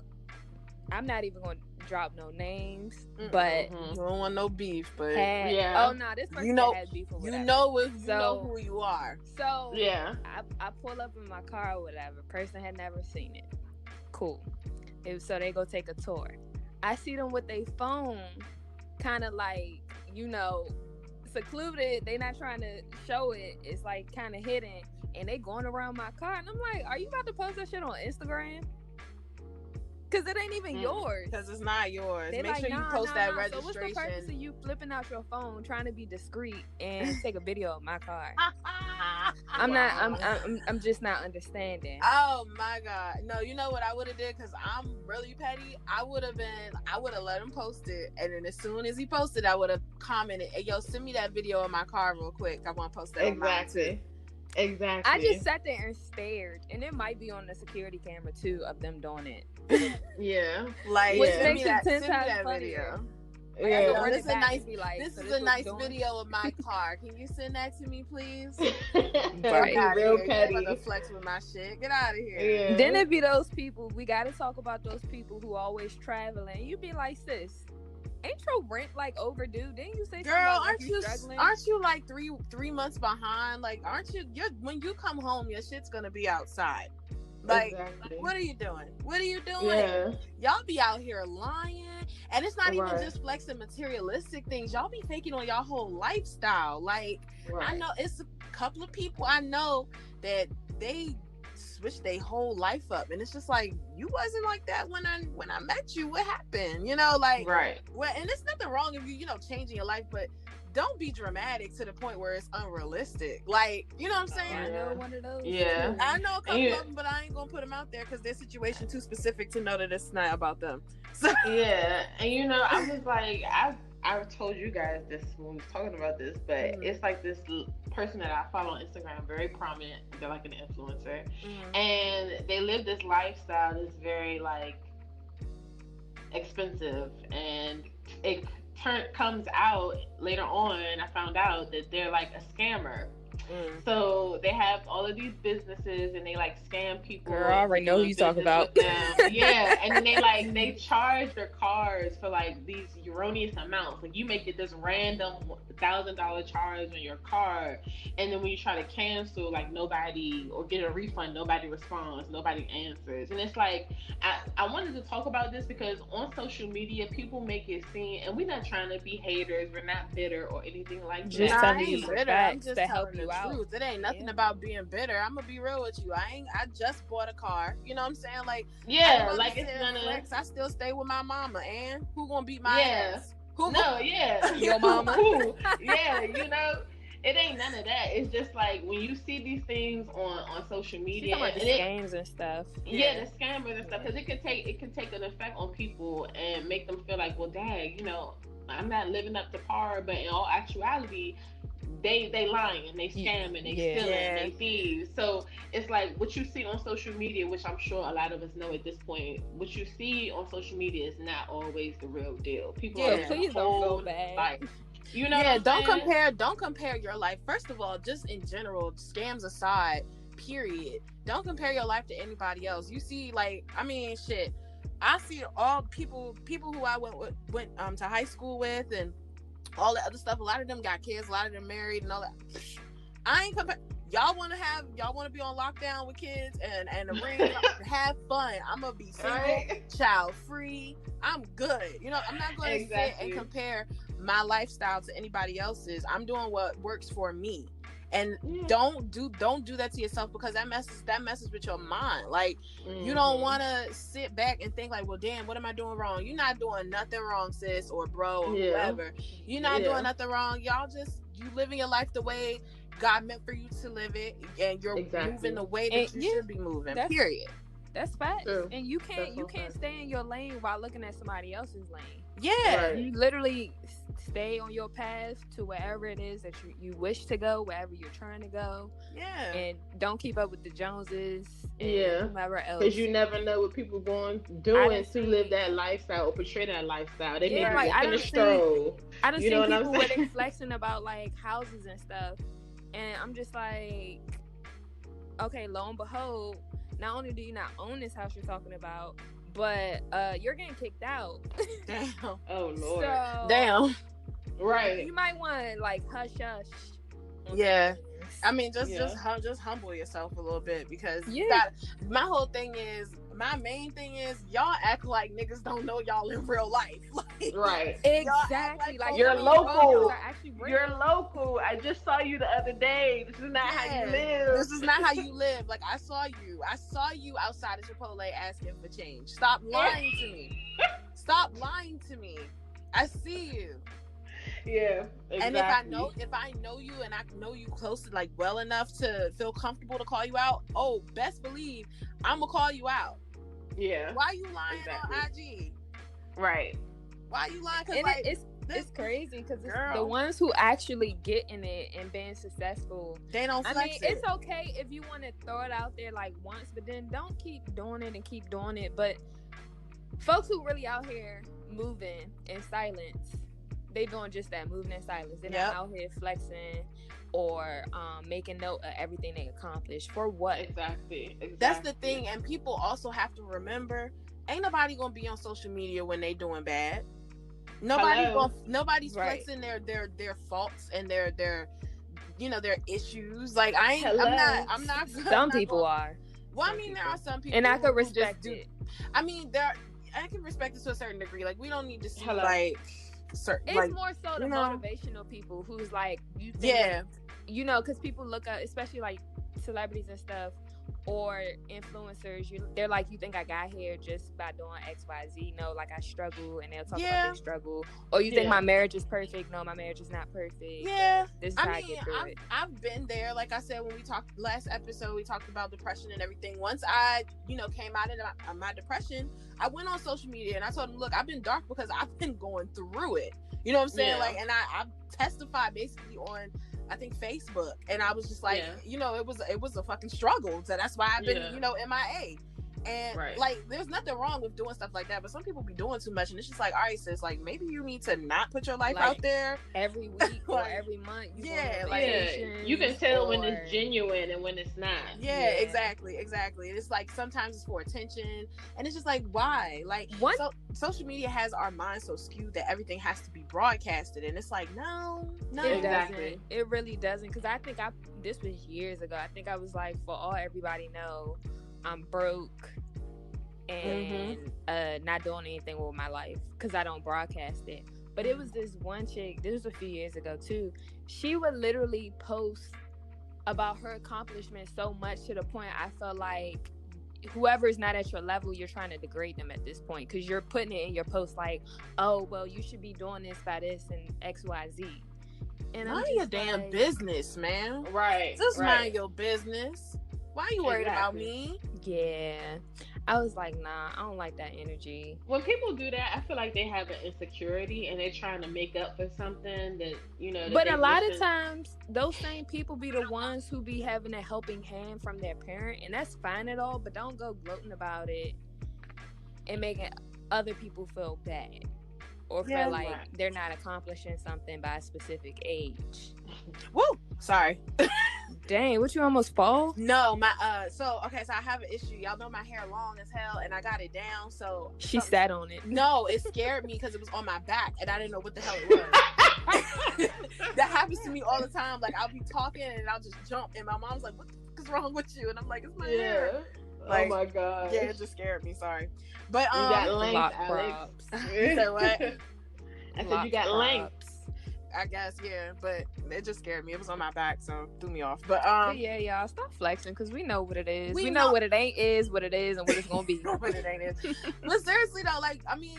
[SPEAKER 2] I'm not even going to drop no names, but
[SPEAKER 3] you don't want no beef, but
[SPEAKER 2] oh no, this person has beef or whatever.
[SPEAKER 3] You know who you are.
[SPEAKER 2] So I pull up in my car or whatever. Person had never seen it. Cool. So they go take a tour. I see them with their phone, kind of like, secluded. They not trying to show it. It's like kind of hidden, and they going around my car, and I'm like, "Are you about to post that shit on Instagram?" Because it ain't even yours.
[SPEAKER 3] Because it's not yours.
[SPEAKER 2] They
[SPEAKER 3] Make sure you post that registration.
[SPEAKER 2] So what's the purpose of you flipping out your phone, trying to be discreet and take a video of my car? I'm just not understanding.
[SPEAKER 3] Oh my God. No, you know what I would have did? Because I'm really petty. I would have let him post it. And then as soon as he posted, I would have commented, hey, yo, send me that video of my car real quick. I want to post that on mine too.
[SPEAKER 4] Exactly.
[SPEAKER 2] I just sat there and stared, and it might be on the security camera too of them doing it.
[SPEAKER 3] Yeah, like
[SPEAKER 2] which
[SPEAKER 3] send
[SPEAKER 2] makes it 10 times funnier.
[SPEAKER 3] Yeah, this is a nice video of my car. Can you send that to me, please?
[SPEAKER 2] Right.
[SPEAKER 4] Real petty.
[SPEAKER 3] I'm gonna flex with my shit. Get out of here.
[SPEAKER 2] Yeah. Then it be those people. We gotta talk about those people who always traveling. You be like, sis, ain't your rent like overdue? Didn't you say,
[SPEAKER 3] girl,
[SPEAKER 2] about,
[SPEAKER 3] aren't you like three months behind? Like, aren't you? When you come home, your shit's gonna be outside. Like,
[SPEAKER 4] exactly.
[SPEAKER 3] What are you doing?
[SPEAKER 4] Yeah.
[SPEAKER 3] Y'all be out here lying, and it's not even just flexing materialistic things. Y'all be faking on y'all whole lifestyle. Like, I know it's a couple of people I know that they switch their whole life up, and it's just like, you wasn't like that when I met you. What happened? You know, like,
[SPEAKER 4] right.
[SPEAKER 3] Well, and it's nothing wrong if you changing your life, but don't be dramatic to the point where it's unrealistic. Like, you know what I'm saying?
[SPEAKER 2] I know one of those.
[SPEAKER 3] Yeah, too. I know a couple of them, but I ain't gonna put them out there because their situation too specific to know that it's not about them. So
[SPEAKER 4] yeah, and I was like, I told you guys this when we was talking about this, but it's like this person that I follow on Instagram, very prominent. They're like an influencer, and they live this lifestyle that's very like expensive, and it comes out later on. I found out that they're like a scammer. So they have all of these businesses and they like scam people.
[SPEAKER 2] Girl, I already know who you talk about.
[SPEAKER 4] Yeah, and then they charge their cars for like these erroneous amounts. Like you make it this random $1,000 charge on your card, and then when you try to cancel, like nobody, or get a refund, nobody responds, nobody answers. And it's like I wanted to talk about this because on social media people make it seem, and we're not trying to be haters, we're not bitter or anything like that.
[SPEAKER 2] Telling you bitter. I'm just
[SPEAKER 3] to
[SPEAKER 2] help you out.
[SPEAKER 3] Truth. It ain't nothing about being bitter. I'm gonna be real with you. I just bought a car. You know what I'm saying? Like,
[SPEAKER 4] like it's gonna
[SPEAKER 3] flex. I still stay with my mama. And who gonna beat my ass?
[SPEAKER 2] Your mama.
[SPEAKER 4] Yeah, it ain't none of that. It's just like when you see these things on social media,
[SPEAKER 2] and scams and stuff.
[SPEAKER 4] Yeah, the scammers and stuff, because it can take an effect on people and make them feel like, well, dang, I'm not living up to par. But in all actuality, they lying, they scamming, they stealing, they thieves. So it's like what you see on social media, which I'm sure a lot of us know at this point, what you see on social media is not always the real deal. People
[SPEAKER 2] please don't go bad.
[SPEAKER 4] Life.
[SPEAKER 3] Don't compare your life. First of all, just in general, scams aside, period. Don't compare your life to anybody else. You see, shit. I see all people who I went to high school with and all the other stuff. A lot of them got kids, a lot of them married and all that. I ain't compare. Y'all want to be on lockdown with kids and a ring, have fun. I'm gonna be single, child free. I'm good. I'm not going to sit and compare my lifestyle to anybody else's. I'm doing what works for me. And don't do that to yourself, because that messes with your mind. Like, you don't want to sit back and think like, well, damn, what am I doing wrong? You're not doing nothing wrong, sis or bro or whoever. You're not doing nothing wrong. You living your life the way God meant for you to live it, and you're moving the way that you should be moving. Period.
[SPEAKER 2] That's fact. And you can't stay in your lane while looking at somebody else's lane.
[SPEAKER 3] Yeah.
[SPEAKER 2] You literally stay on your path to wherever it is that you wish to go, wherever you're trying to go.
[SPEAKER 3] Yeah.
[SPEAKER 2] And don't keep up with the Joneses and whoever else.
[SPEAKER 4] Because you never know what people doing to live that lifestyle or portray that lifestyle. They may be walking a stroll.
[SPEAKER 2] I don't see people where they flexing about like houses and stuff. And I'm just like, okay, lo and behold, not only do you not own this house you're talking about, but you're getting kicked out.
[SPEAKER 3] Damn.
[SPEAKER 4] Oh Lord.
[SPEAKER 2] So,
[SPEAKER 3] damn.
[SPEAKER 4] Right.
[SPEAKER 2] You might want to like hush.
[SPEAKER 3] Yeah. I mean, just humble yourself a little bit, because my whole thing is, my main thing is y'all act like niggas don't know y'all in real life. Like,
[SPEAKER 4] Right.
[SPEAKER 2] Exactly. Like
[SPEAKER 4] you're local.
[SPEAKER 2] Actually
[SPEAKER 4] You're local. I just saw you the other day. This is not how you live.
[SPEAKER 3] This is not how you live. Like, I saw you outside of Chipotle asking for change. Stop lying to me. Stop lying to me. I see you.
[SPEAKER 4] Yeah, exactly.
[SPEAKER 3] And if I know you and I know you close, like, well enough to feel comfortable to call you out, best believe I'm gonna call you out.
[SPEAKER 4] Yeah.
[SPEAKER 3] Why you lying on IG?
[SPEAKER 4] Right.
[SPEAKER 3] Why you lying?
[SPEAKER 2] And like, it's crazy because the ones who actually get in it and being successful,
[SPEAKER 3] they don't flex.
[SPEAKER 2] I mean, it's okay if you want to throw it out there like once, but then don't keep doing it. But folks who really out here moving in silence, they doing just that, moving in silence. They're not out here flexing or making note of everything they accomplished. For what?
[SPEAKER 4] Exactly.
[SPEAKER 3] That's the thing. And people also have to remember, ain't nobody gonna be on social media when they doing bad. Nobody's flexing their faults and their issues. Like, I'm not
[SPEAKER 2] some people are.
[SPEAKER 3] Well, I mean, there are some people,
[SPEAKER 2] and I could respect it.
[SPEAKER 3] I mean, I can respect it to a certain degree. Like, we don't need to see
[SPEAKER 2] it's more so the motivational people who's like, you think, because people look up, especially like celebrities and stuff or influencers, they're like, you think I got here just by doing XYZ? No, like, I struggle, and they'll talk about their struggle. Or you think my marriage is perfect? No, my marriage is not perfect.
[SPEAKER 3] Yeah,
[SPEAKER 2] this is how I get through it.
[SPEAKER 3] I've been there. Like I said, when we talked last episode, we talked about depression and everything. Once I came out of my depression, I went on social media and I told them, look, I've been dark because I've been going through it. You know what I'm saying? Yeah. Like, and I testified basically on, I think, Facebook, and I was just like, it was a fucking struggle. So that's why I've been, MIA. And like, there's nothing wrong with doing stuff like that, but some people be doing too much, and it's just like, all right, sis, like, maybe you need to not put your life out there
[SPEAKER 2] every week or every month.
[SPEAKER 4] You can tell when it's genuine and when it's not.
[SPEAKER 3] Yeah, exactly. And it's like, sometimes it's for attention, and it's just like, why? Like, social media has our minds so skewed that everything has to be broadcasted, and it's like, no,
[SPEAKER 2] it doesn't. It really doesn't. Because I think this was years ago. I think I was like, for all everybody know, I'm broke and not doing anything with my life because I don't broadcast it. But it was this one chick, this was a few years ago too, she would literally post about her accomplishments so much to the point I felt like whoever is not at your level, you're trying to degrade them at this point, because you're putting it in your post like, oh, well, you should be doing this by this and XYZ. And
[SPEAKER 3] mind your damn business, man.
[SPEAKER 4] Right.
[SPEAKER 3] Just mind your business. Why are you worried about me?
[SPEAKER 2] Yeah. I was like, nah, I don't like that energy.
[SPEAKER 4] When people do that, I feel like they have an insecurity and they're trying to make up for something that,
[SPEAKER 2] But a lot of times, those same people be the ones who be having a helping hand from their parent, and that's fine at all, but don't go gloating about it and making other people feel bad or feel like they're not accomplishing something by a specific age.
[SPEAKER 3] Woo! Sorry.
[SPEAKER 2] Dang, what, you almost fall?
[SPEAKER 3] No, so I have an issue. Y'all know my hair long as hell, and I got it down, so
[SPEAKER 2] she sat on it.
[SPEAKER 3] No, it scared me because it was on my back, and I didn't know what the hell it was. That happens to me all the time. Like, I'll be talking, and I'll just jump, and my mom's like, what the fuck is wrong with you? And I'm like, it's my hair. Like,
[SPEAKER 4] oh my god.
[SPEAKER 3] Yeah, it just scared me, sorry. But
[SPEAKER 4] you got length, Alex.
[SPEAKER 3] You said what?
[SPEAKER 4] I said you got length.
[SPEAKER 3] I guess, yeah, but it just scared me. It was on my back, so it threw me off. But
[SPEAKER 2] yeah, y'all, stop flexing, because we know what it is. We know what it ain't is, what it is, and what it's gonna be.
[SPEAKER 3] What it ain't is. But seriously though, like, I mean,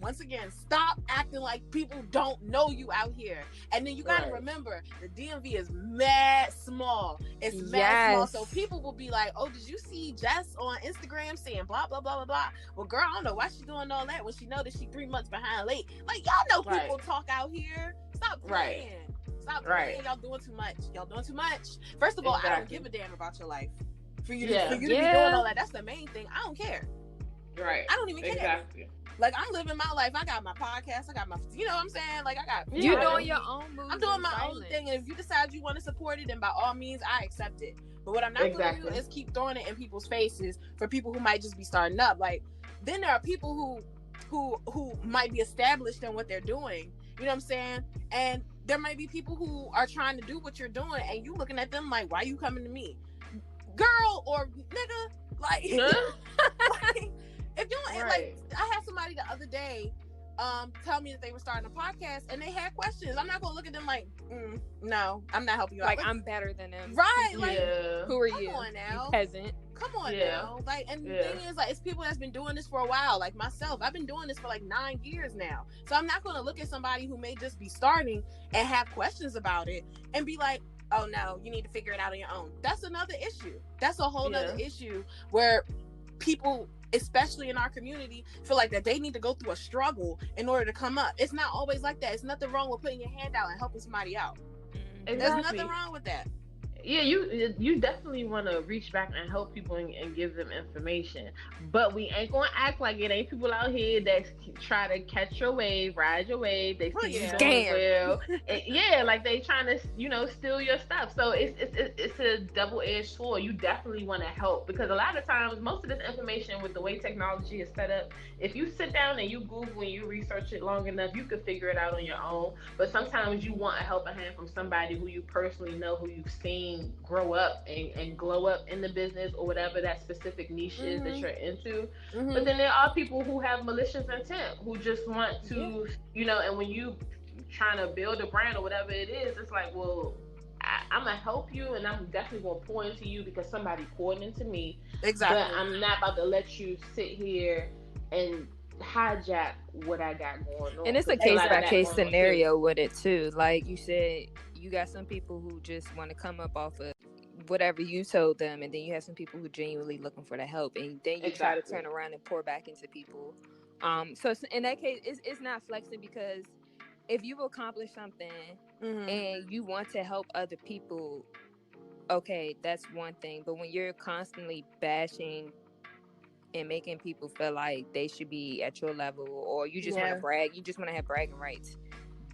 [SPEAKER 3] once again, stop acting like people don't know you out here. And then you gotta remember, the DMV is mad small. It's mad small, so people will be like, oh, did you see Jess on Instagram saying blah blah blah blah blah? Well, girl, I don't know why she doing all that when she know that she 3 months behind late. Like, y'all know people talk out here. Stop playing. Stop playing. Y'all doing too much. First of all, I don't give a damn about your life. For you to be doing all that, that's the main thing. I don't care.
[SPEAKER 4] Right.
[SPEAKER 3] I don't even care. Exactly. Like, I'm living my life. I got my podcast. I got my, you know what I'm saying? Like, I got.
[SPEAKER 2] You're doing your own moves.
[SPEAKER 3] I'm doing my own thing, and if you decide you want to support it, then by all means, I accept it. But what I'm not going to do is keep throwing it in people's faces for people who might just be starting up. Like, then there are people who might be established in what they're doing. You know what I'm saying? And there might be people who are trying to do what you're doing, and you looking at them like, why you coming to me? Girl or nigga, Like, like if you don't, like, I had somebody the other day tell me that they were starting a podcast and they had questions. I'm not gonna look at them like, no, I'm not helping you
[SPEAKER 2] like,
[SPEAKER 3] out.
[SPEAKER 2] I'm better than them.
[SPEAKER 3] Right? Like,
[SPEAKER 2] who are you?
[SPEAKER 3] Come on now,
[SPEAKER 2] you peasant.
[SPEAKER 3] Come on now. Like, and the thing is, like, it's people that's been doing this for a while. Like myself, I've been doing this for like 9 years now. So I'm not gonna look at somebody who may just be starting and have questions about it and be like, oh no, you need to figure it out on your own. That's another issue. That's a whole nother issue where people, especially in our community, feel like that they need to go through a struggle in order to come up. It's not always like that. It's nothing wrong with putting your hand out and helping somebody out.
[SPEAKER 4] Exactly.
[SPEAKER 3] There's nothing wrong with that.
[SPEAKER 4] Yeah, you definitely want to reach back and help people and give them information, but we ain't gonna act like it ain't people out here that try to catch your wave, ride your wave. They see you doing well, and, like they trying to steal your stuff. So it's a double-edged sword. You definitely want to help, because a lot of times most of this information with the way technology is set up, if you sit down and you Google and you research it long enough, you can figure it out on your own. But sometimes you want a helping hand from somebody who you personally know, who you've seen grow up and glow up in the business or whatever that specific niche is that you're into. But then there are people who have malicious intent, who just want to, and when you trying to build a brand or whatever it is, it's like, well, I'm gonna help you and I'm definitely gonna pour into you because somebody poured into me.
[SPEAKER 3] Exactly.
[SPEAKER 4] But I'm not about to let you sit here and hijack what I got going on.
[SPEAKER 2] And it's a case-by-case scenario with it too. Like you said, you got some people who just want to come up off of whatever you told them, and then you have some people who genuinely looking for the help, and then you try to turn around and pour back into people. So in that case, it's not flexing, because if you've accomplished something and you want to help other people, okay, that's one thing. But when you're constantly bashing and making people feel like they should be at your level, or you just want to brag, you just want to have bragging rights,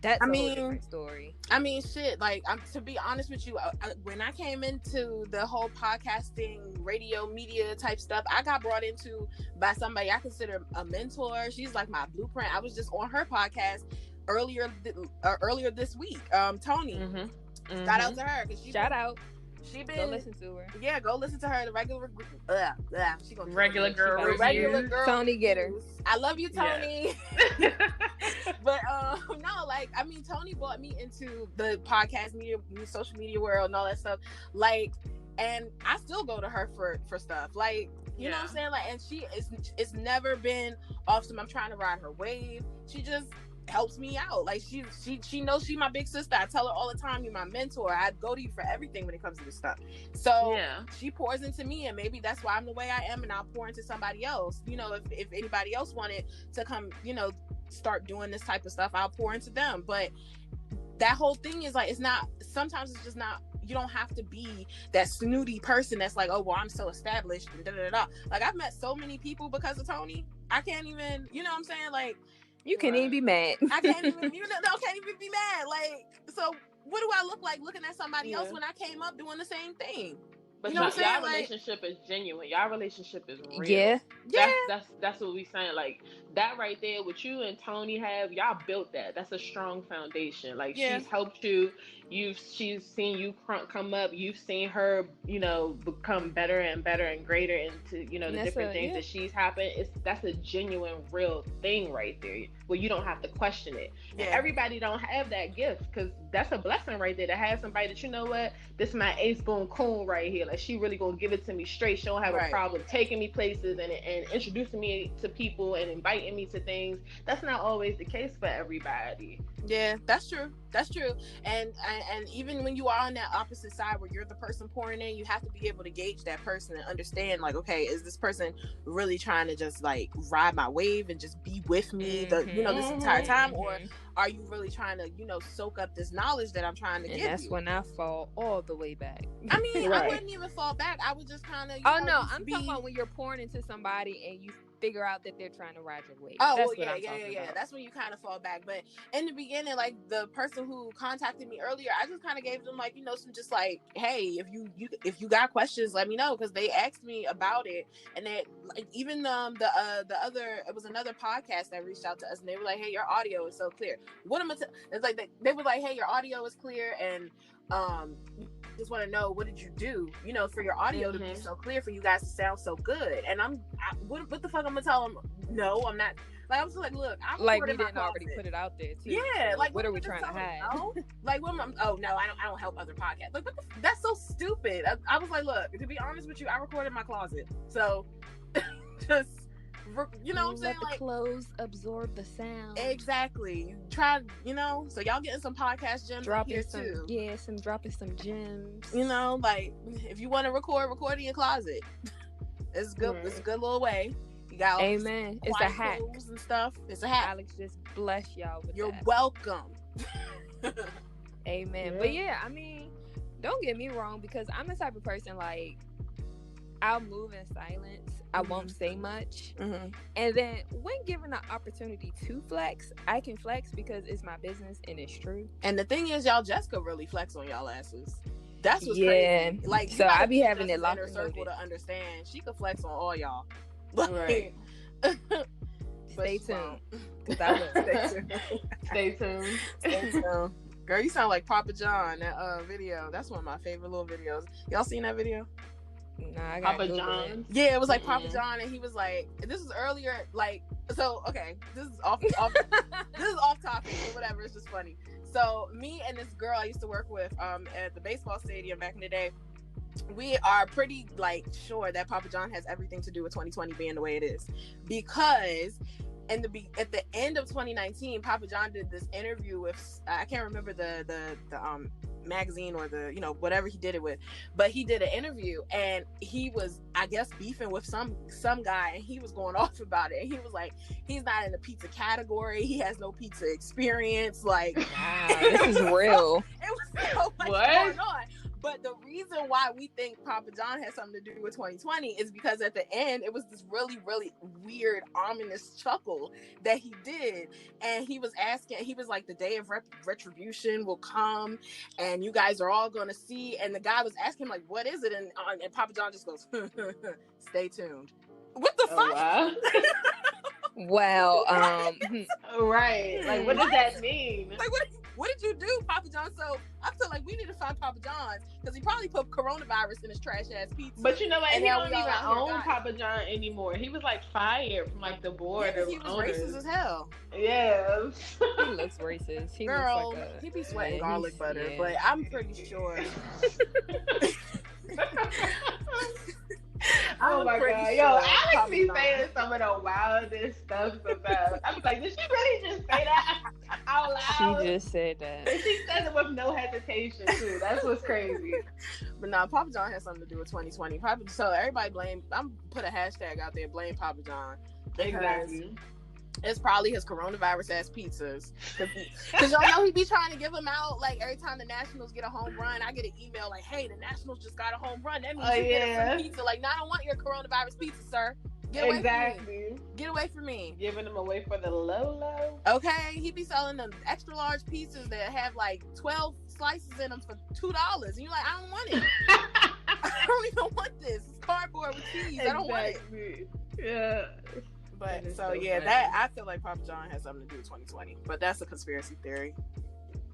[SPEAKER 2] that's a whole different story.
[SPEAKER 3] I mean, shit, like, to be honest with you, when I came into the whole podcasting, radio, media type stuff, I got brought into by somebody I consider a mentor. She's like my blueprint. I was just on her podcast earlier this week. Tony. Shout out to her. She been,
[SPEAKER 2] go listen to her.
[SPEAKER 3] Yeah, go listen to her. The regular she gonna
[SPEAKER 4] regular girl.
[SPEAKER 3] Regular girl.
[SPEAKER 2] Tony get her.
[SPEAKER 3] I love you, Tony. But no, like, I mean, Tony brought me into the podcast media, social media world, and all that stuff. Like, and I still go to her for stuff. Like, you know what I'm saying? Like, and it's never been off some I'm trying to ride her wave. She just helps me out. Like, she knows she's my big sister. I tell her all the time, you're my mentor. I go to you for everything when it comes to this stuff. So she pours into me, and maybe that's why I'm the way I am, and I'll pour into somebody else. If anybody else wanted to come, start doing this type of stuff, I'll pour into them. But that whole thing is like, sometimes it's just not, you don't have to be that snooty person that's like, oh, well, I'm so established and da-da-da-da. Like, I've met so many people because of Tony. I can't even, you know what I'm saying? Like,
[SPEAKER 2] you can't even be mad.
[SPEAKER 3] I can't even, can't even be mad. Like, so what do I look like looking at somebody else when I came up doing the same thing?
[SPEAKER 4] But
[SPEAKER 3] y'all
[SPEAKER 4] relationship is genuine. Y'all relationship is real.
[SPEAKER 2] Yeah.
[SPEAKER 4] That's what we saying. Like, that right there, what you and Tony have, y'all built that. That's a strong foundation. Like, she's helped you. She's seen you come up. You've seen her, become better and better and greater into, the different things that she's happened. That's a genuine, real thing right there, where you don't have to question it. Yeah. And everybody don't have that gift, because that's a blessing right there, to have somebody that, you know what, this is my ace boom coon right here. Like, she really gonna give it to me straight. She don't have a problem taking me places and introducing me to people and inviting me to things. That's not always the case for everybody.
[SPEAKER 3] Yeah, that's true. And even when you are on that opposite side where you're the person pouring in, you have to be able to gauge that person and understand, like, okay, is this person really trying to just like ride my wave and just be with me this entire time, or are you really trying to soak up this knowledge that I'm trying to give you?
[SPEAKER 2] That's when I fall all the way back.
[SPEAKER 3] I mean, I wouldn't even fall back. I would just kind of
[SPEAKER 2] I'm talking about when you're pouring into somebody and you figure out that they're trying to ride your wave.
[SPEAKER 3] Oh,
[SPEAKER 2] that's
[SPEAKER 3] well, yeah. That's when you kind of fall back. But in the beginning, like, the person who contacted me earlier, I just kind of gave them, like, some just like, hey, if you got questions, let me know, because they asked me about it. And they, like, even the other, it was another podcast that reached out to us, and they were like, hey, your audio is so clear. What am I? It's like they were like, hey, your audio is clear, and Just want to know, what did you do, you know, for your audio to be so clear, for you guys to sound so good? And what the fuck I'm gonna tell them? No, I'm not. Like, I was like, look, I'm
[SPEAKER 2] like, we didn't already put it out there too.
[SPEAKER 3] Yeah,
[SPEAKER 2] so
[SPEAKER 3] like,
[SPEAKER 2] what are we trying to hide?
[SPEAKER 3] No? Like, what am I, oh no, I don't help other podcasts. Like, that's so stupid. I was like, look, to be honest with you, I recorded in my closet, so just, you know what I'm saying?
[SPEAKER 2] Let the clothes absorb the sound.
[SPEAKER 3] Exactly. Try, you know, so y'all getting some podcast gems here too.
[SPEAKER 2] Yeah, dropping some gems.
[SPEAKER 3] You know, like, if you want to record in your closet. It's good. It's a good little way. You got all
[SPEAKER 2] Amen. It's a hack
[SPEAKER 3] and stuff. It's a hack.
[SPEAKER 2] Alex just bless y'all with
[SPEAKER 3] You're
[SPEAKER 2] that.
[SPEAKER 3] welcome.
[SPEAKER 2] Amen. Yeah. But yeah, I mean, don't get me wrong, because I'm the type of person, like, I'll move in silence. I won't say much. And then when given the opportunity to flex, I can flex because it's my business and it's true.
[SPEAKER 3] And the thing is, y'all, Jessica really flex on y'all asses. That's what's crazy. Like,
[SPEAKER 2] so I be having it locked
[SPEAKER 3] in her circle to understand. She could flex on all y'all.
[SPEAKER 2] Right. Stay tuned. Cause I will.
[SPEAKER 3] Stay tuned. Stay tuned. Girl, you sound like Papa John. That video. That's one of my favorite little videos. Y'all seen that video?
[SPEAKER 2] Nah, I got
[SPEAKER 4] Papa John.
[SPEAKER 3] Yeah, it was like Papa John, and he was like, this is earlier, like, so okay, this is off this is off topic, but whatever, it's just funny. So me and this girl I used to work with at the baseball stadium back in the day, we are pretty like sure that Papa John has everything to do with 2020 being the way it is, because at the end of 2019, Papa John did this interview with, I can't remember the magazine or the, you know, whatever he did it with, but he did an interview, and he was, I guess, beefing with some guy, and he was going off about it, and he was like, he's not in the pizza category, he has no pizza experience, like,
[SPEAKER 2] wow, this is real.
[SPEAKER 3] It was so much going on. But the reason why we think Papa John has something to do with 2020 is because at the end, it was this really, really weird, ominous chuckle that he did. And he was like, the day of retribution will come, and you guys are all going to see. And the guy was asking him, like, what is it? And Papa John just goes, stay tuned. What the fuck?
[SPEAKER 4] Wow.
[SPEAKER 2] Well,
[SPEAKER 4] right. Like, what does that mean?
[SPEAKER 3] Like, what did you do, Papa John? So I feel like we need to find Papa John's, because he probably put coronavirus in his trash ass pizza.
[SPEAKER 4] But you know what? He don't even own Papa John anymore. He was like fired from like the board of
[SPEAKER 3] he was
[SPEAKER 4] owners.
[SPEAKER 3] Racist as hell.
[SPEAKER 4] Yeah.
[SPEAKER 2] He looks racist. He
[SPEAKER 3] Girl,
[SPEAKER 2] looks like
[SPEAKER 3] he be sweating garlic butter, but I'm pretty sure.
[SPEAKER 4] Oh my god, yo, Alex be saying some of the wildest stuff about. I was like, did she really just say that out loud?
[SPEAKER 2] She just said that.
[SPEAKER 4] And she said it with no hesitation too. That's what's crazy.
[SPEAKER 3] But nah, Papa John has something to do with 2020. So everybody I'm put a hashtag out there, blame Papa John.
[SPEAKER 4] Exactly.
[SPEAKER 3] It's probably his coronavirus ass pizzas. Because y'all know he be trying to give them out, like, every time the Nationals get a home run, I get an email like, hey, the Nationals just got a home run. That means you get a free pizza. Like, no, I don't want your coronavirus pizza, sir. Get away from me. Get away from me.
[SPEAKER 4] Giving them away for the low.
[SPEAKER 3] Okay, he be selling them extra large pizzas that have like 12 slices in them for $2. And you're like, I don't want it. I don't even want this. It's cardboard with cheese. I don't want it.
[SPEAKER 4] Yeah.
[SPEAKER 3] But so yeah, funny. That I feel like Papa John has something to do with 2020. But that's a conspiracy theory.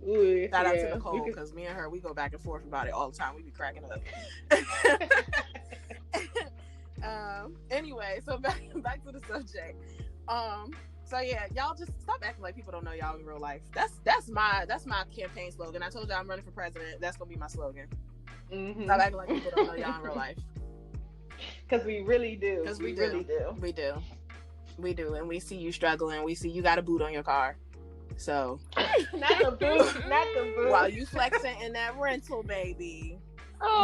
[SPEAKER 4] Ooh,
[SPEAKER 3] Shout out to Nicole, because me and her, we go back and forth about it all the time. We be cracking up. Anyway, so back to the subject. So yeah, y'all just stop acting like people don't know y'all in real life. That's my campaign slogan. I told y'all I'm running for president. That's gonna be my slogan.
[SPEAKER 4] Mm-hmm.
[SPEAKER 3] Stop acting like people don't know y'all in real life.
[SPEAKER 4] Because we really do.
[SPEAKER 3] Because we really do. We do, and we see you struggling. We see you got a boot on your car. So
[SPEAKER 4] not the boot.
[SPEAKER 3] While you flexing in that rental, baby.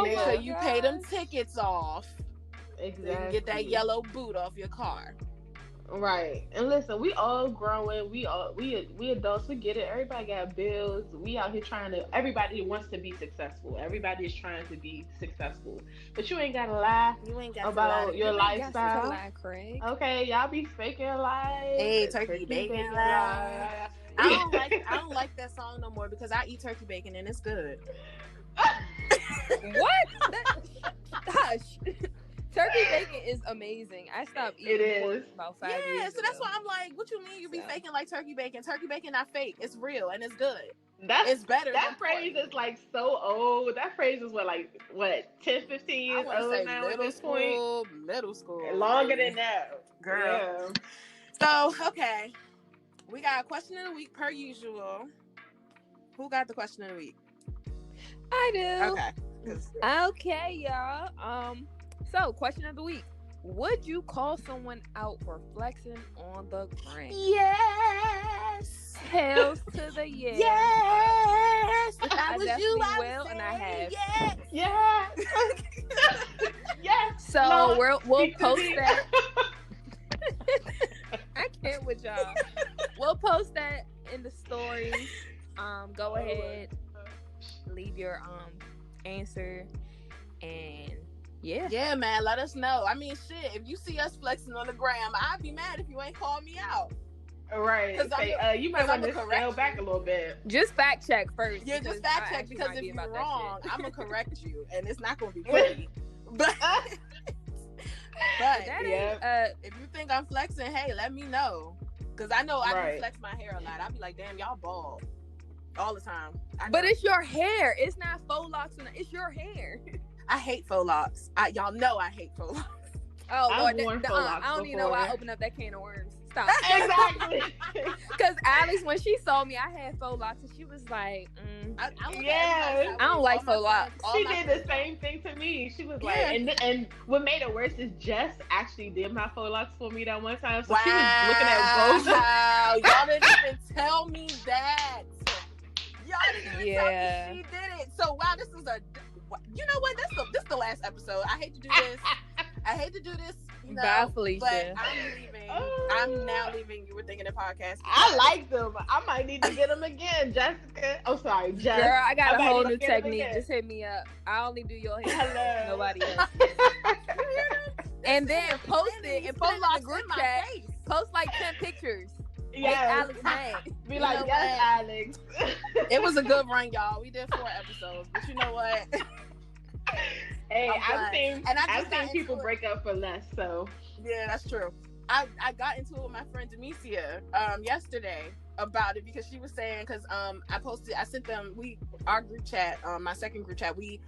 [SPEAKER 3] Make sure you pay them tickets off.
[SPEAKER 4] Exactly.
[SPEAKER 3] So you can get that yellow boot off your car.
[SPEAKER 4] Right. And listen, we all growing. We adults. We get it. Everybody got bills. We out here everybody wants to be successful. Everybody is trying to be successful. But you ain't gotta lie about your lifestyle.
[SPEAKER 2] Lie, Craig.
[SPEAKER 4] Okay, y'all be faking life.
[SPEAKER 3] Hey, turkey bacon life. I don't like that song no more, because I eat turkey bacon and it's good.
[SPEAKER 2] What? Hush. Turkey bacon is amazing. I stopped eating pork about 5 years ago.
[SPEAKER 3] So that's why I'm like, what you mean you be faking like turkey bacon? Turkey bacon not fake. It's real and it's good. It's better.
[SPEAKER 4] That phrase is like so old. That phrase is what 10, 15 years old now at this point?
[SPEAKER 3] Middle school.
[SPEAKER 4] Longer than that.
[SPEAKER 3] Girl. Yeah. So, okay. We got a question of the week per usual. Who got the question of the week?
[SPEAKER 2] I do.
[SPEAKER 3] Okay.
[SPEAKER 2] Okay, y'all. So question of the week: would you call someone out for flexing on the gram?
[SPEAKER 3] Yes.
[SPEAKER 2] Hells to the yes.
[SPEAKER 3] Yes. If
[SPEAKER 2] I
[SPEAKER 3] was
[SPEAKER 2] definitely
[SPEAKER 3] you, I
[SPEAKER 2] will, and I have.
[SPEAKER 3] Yes.
[SPEAKER 4] Yes.
[SPEAKER 2] So
[SPEAKER 4] no,
[SPEAKER 2] we'll post that. I can't with y'all. We'll post that in the stories. Go ahead, leave your answer, and yeah,
[SPEAKER 3] man, let us know. I mean, shit, if you see us flexing on the gram, I'd be mad if you ain't called me out.
[SPEAKER 4] Right. Say, you might want to scale back a little bit.
[SPEAKER 2] Just fact check first.
[SPEAKER 3] Yeah, just fact check, because if you're wrong, I'm gonna correct you, and it's not gonna be pretty. But if you think I'm flexing, hey, let me know, because I know I do flex my hair a lot. I'll be like, damn, y'all bald all the time.
[SPEAKER 2] But it's your hair. It's not faux locks. It's your hair.
[SPEAKER 3] I hate faux locks. Y'all know I hate faux locks.
[SPEAKER 2] Oh, Lord. I don't even know why I opened up that can of worms. Stop.
[SPEAKER 4] Exactly.
[SPEAKER 2] Because Alex, when she saw me, I had faux locks, and she was like,
[SPEAKER 3] I
[SPEAKER 2] don't like faux locks.
[SPEAKER 4] She did the same thing to me. She was like, and what made it worse is Jess actually did my faux locks for me that one time. So she was looking at both.
[SPEAKER 3] Wow. Y'all didn't even tell me that. Y'all didn't even tell me she did it. So wow, this is you know what? This is the last episode. I hate to do this. You know,
[SPEAKER 2] bye, Felicia.
[SPEAKER 3] But I'm leaving. I'm now leaving. You Were Thinking It podcast.
[SPEAKER 4] I like them. I might need to get them again, Jessica. Oh, sorry, Jess.
[SPEAKER 2] Girl, I got a whole new technique. Just hit me up. I only do your hair.
[SPEAKER 4] Hello.
[SPEAKER 2] Nobody else. And then post it and post in the group chat. Post like 10 pictures.
[SPEAKER 4] Yeah,
[SPEAKER 2] Alex mad.
[SPEAKER 4] Be like, yes, Alex.
[SPEAKER 3] It was a good run, y'all. We did 4 episodes, but you know what?
[SPEAKER 4] Hey, I've seen people break up for less, so
[SPEAKER 3] yeah, that's true. I got into it with my friend Demecia yesterday about it, because she was saying, because I sent them our group chat, my second group chat, we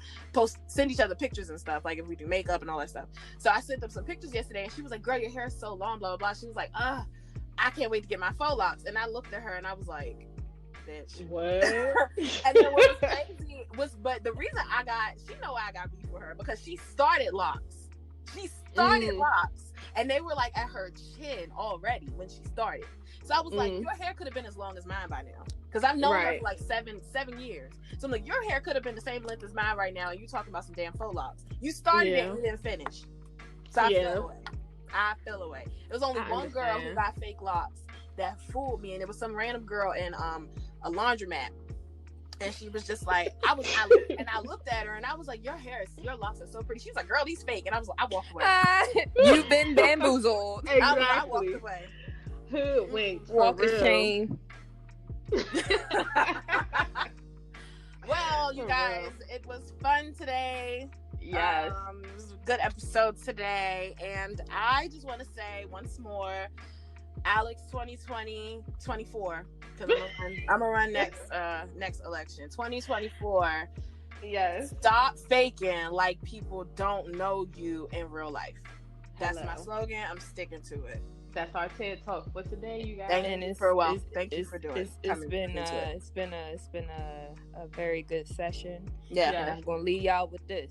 [SPEAKER 3] send each other pictures and stuff, like if we do makeup and all that stuff. So I sent them some pictures yesterday, and she was like, girl, your hair is so long, blah blah blah. She was like, I can't wait to get my faux locks. And I looked at her and I was like, bitch.
[SPEAKER 4] What?
[SPEAKER 3] And then what was crazy but the reason she know why I got beef with her, because she started locks. Locks. And they were like at her chin already when she started. So I was like, your hair could have been as long as mine by now. Because I've known her for like seven years. So I'm like, your hair could have been the same length as mine right now, and you talking about some damn faux locks. You started it and you didn't finish. So I fell away. There was only one girl who got fake locks that fooled me, and it was some random girl in a laundromat. And she was just like, I looked at her and I was like, your locks are so pretty. She was like, girl, these fake. And I was like, I walked away.
[SPEAKER 2] You've been bamboozled.
[SPEAKER 4] Exactly.
[SPEAKER 3] I walked away.
[SPEAKER 4] Wait,
[SPEAKER 2] walk of shame.
[SPEAKER 3] Well, you guys, it was fun today.
[SPEAKER 4] Yes.
[SPEAKER 3] It was a good episode today. And I just want to say once more, Alex 2020-24, because I'm gonna run next election 2024.
[SPEAKER 4] Yes.
[SPEAKER 3] Stop faking like people don't know you in real life. That's my slogan. I'm sticking to it.
[SPEAKER 4] That's our TED Talk for today, you guys.
[SPEAKER 3] Thank you for doing it.
[SPEAKER 2] It's been a very good session.
[SPEAKER 3] Yeah.
[SPEAKER 2] And I'm gonna leave y'all with this: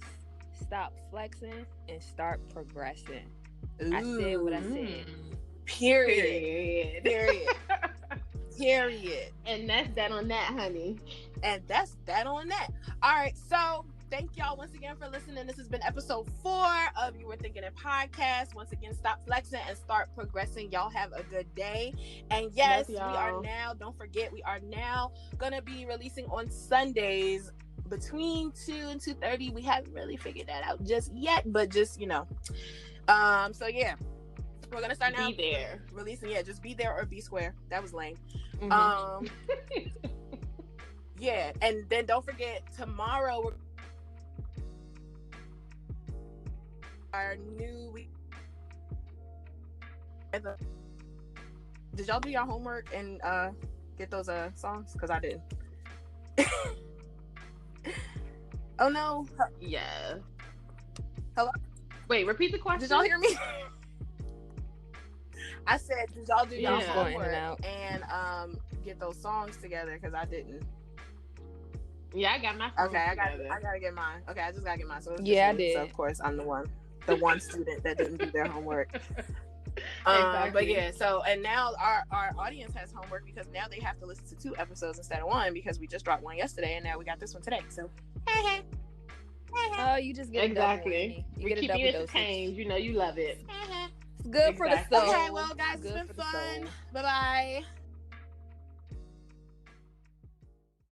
[SPEAKER 2] stop flexing and start progressing.
[SPEAKER 3] Ooh.
[SPEAKER 2] I said what I said.
[SPEAKER 3] Period.
[SPEAKER 4] And that's that on that, honey.
[SPEAKER 3] And that's that on that. All right, so thank y'all once again for listening. This has been episode 4 of You Were Thinking It podcast. Once again, stop flexing and start progressing. Y'all have a good day. And yes, we are now, don't forget, we are now gonna be releasing on Sundays between 2 and 2:30. We haven't really figured that out just yet, but just, so yeah. We're gonna start now.
[SPEAKER 4] Be there.
[SPEAKER 3] Releasing, just be there or be square. That was lame.
[SPEAKER 2] Mm-hmm.
[SPEAKER 3] Yeah, and then don't forget tomorrow our new week. Did y'all do your homework and get those songs? Because I didn't. Oh no.
[SPEAKER 4] Yeah.
[SPEAKER 3] Hello?
[SPEAKER 4] Wait, repeat the question.
[SPEAKER 3] Did y'all hear me? I said, did y'all do your
[SPEAKER 4] Yeah.
[SPEAKER 3] homework and get those songs together? Because I didn't.
[SPEAKER 4] Yeah, I got my phone
[SPEAKER 3] Okay, I
[SPEAKER 4] together.
[SPEAKER 3] gotta get mine. Okay, I just gotta get mine. So it's
[SPEAKER 2] Yeah,
[SPEAKER 3] just me.
[SPEAKER 2] I did.
[SPEAKER 3] So of course I'm the one student that didn't do their homework.
[SPEAKER 4] Exactly.
[SPEAKER 3] But yeah, so and now our audience has homework because now they have to listen to 2 episodes instead of 1 because we just dropped one yesterday and now we got this one today. So
[SPEAKER 2] Oh, you just get
[SPEAKER 4] exactly.
[SPEAKER 2] You
[SPEAKER 4] We
[SPEAKER 2] get a
[SPEAKER 4] keep
[SPEAKER 2] double
[SPEAKER 4] you
[SPEAKER 2] dosage.
[SPEAKER 4] entertained. You know you love it.
[SPEAKER 2] It's good for the
[SPEAKER 4] Exactly.
[SPEAKER 2] soul.
[SPEAKER 3] okay, well guys,
[SPEAKER 2] Good
[SPEAKER 3] it's
[SPEAKER 2] for
[SPEAKER 3] been
[SPEAKER 2] the
[SPEAKER 3] fun.
[SPEAKER 2] soul.
[SPEAKER 3] Bye bye.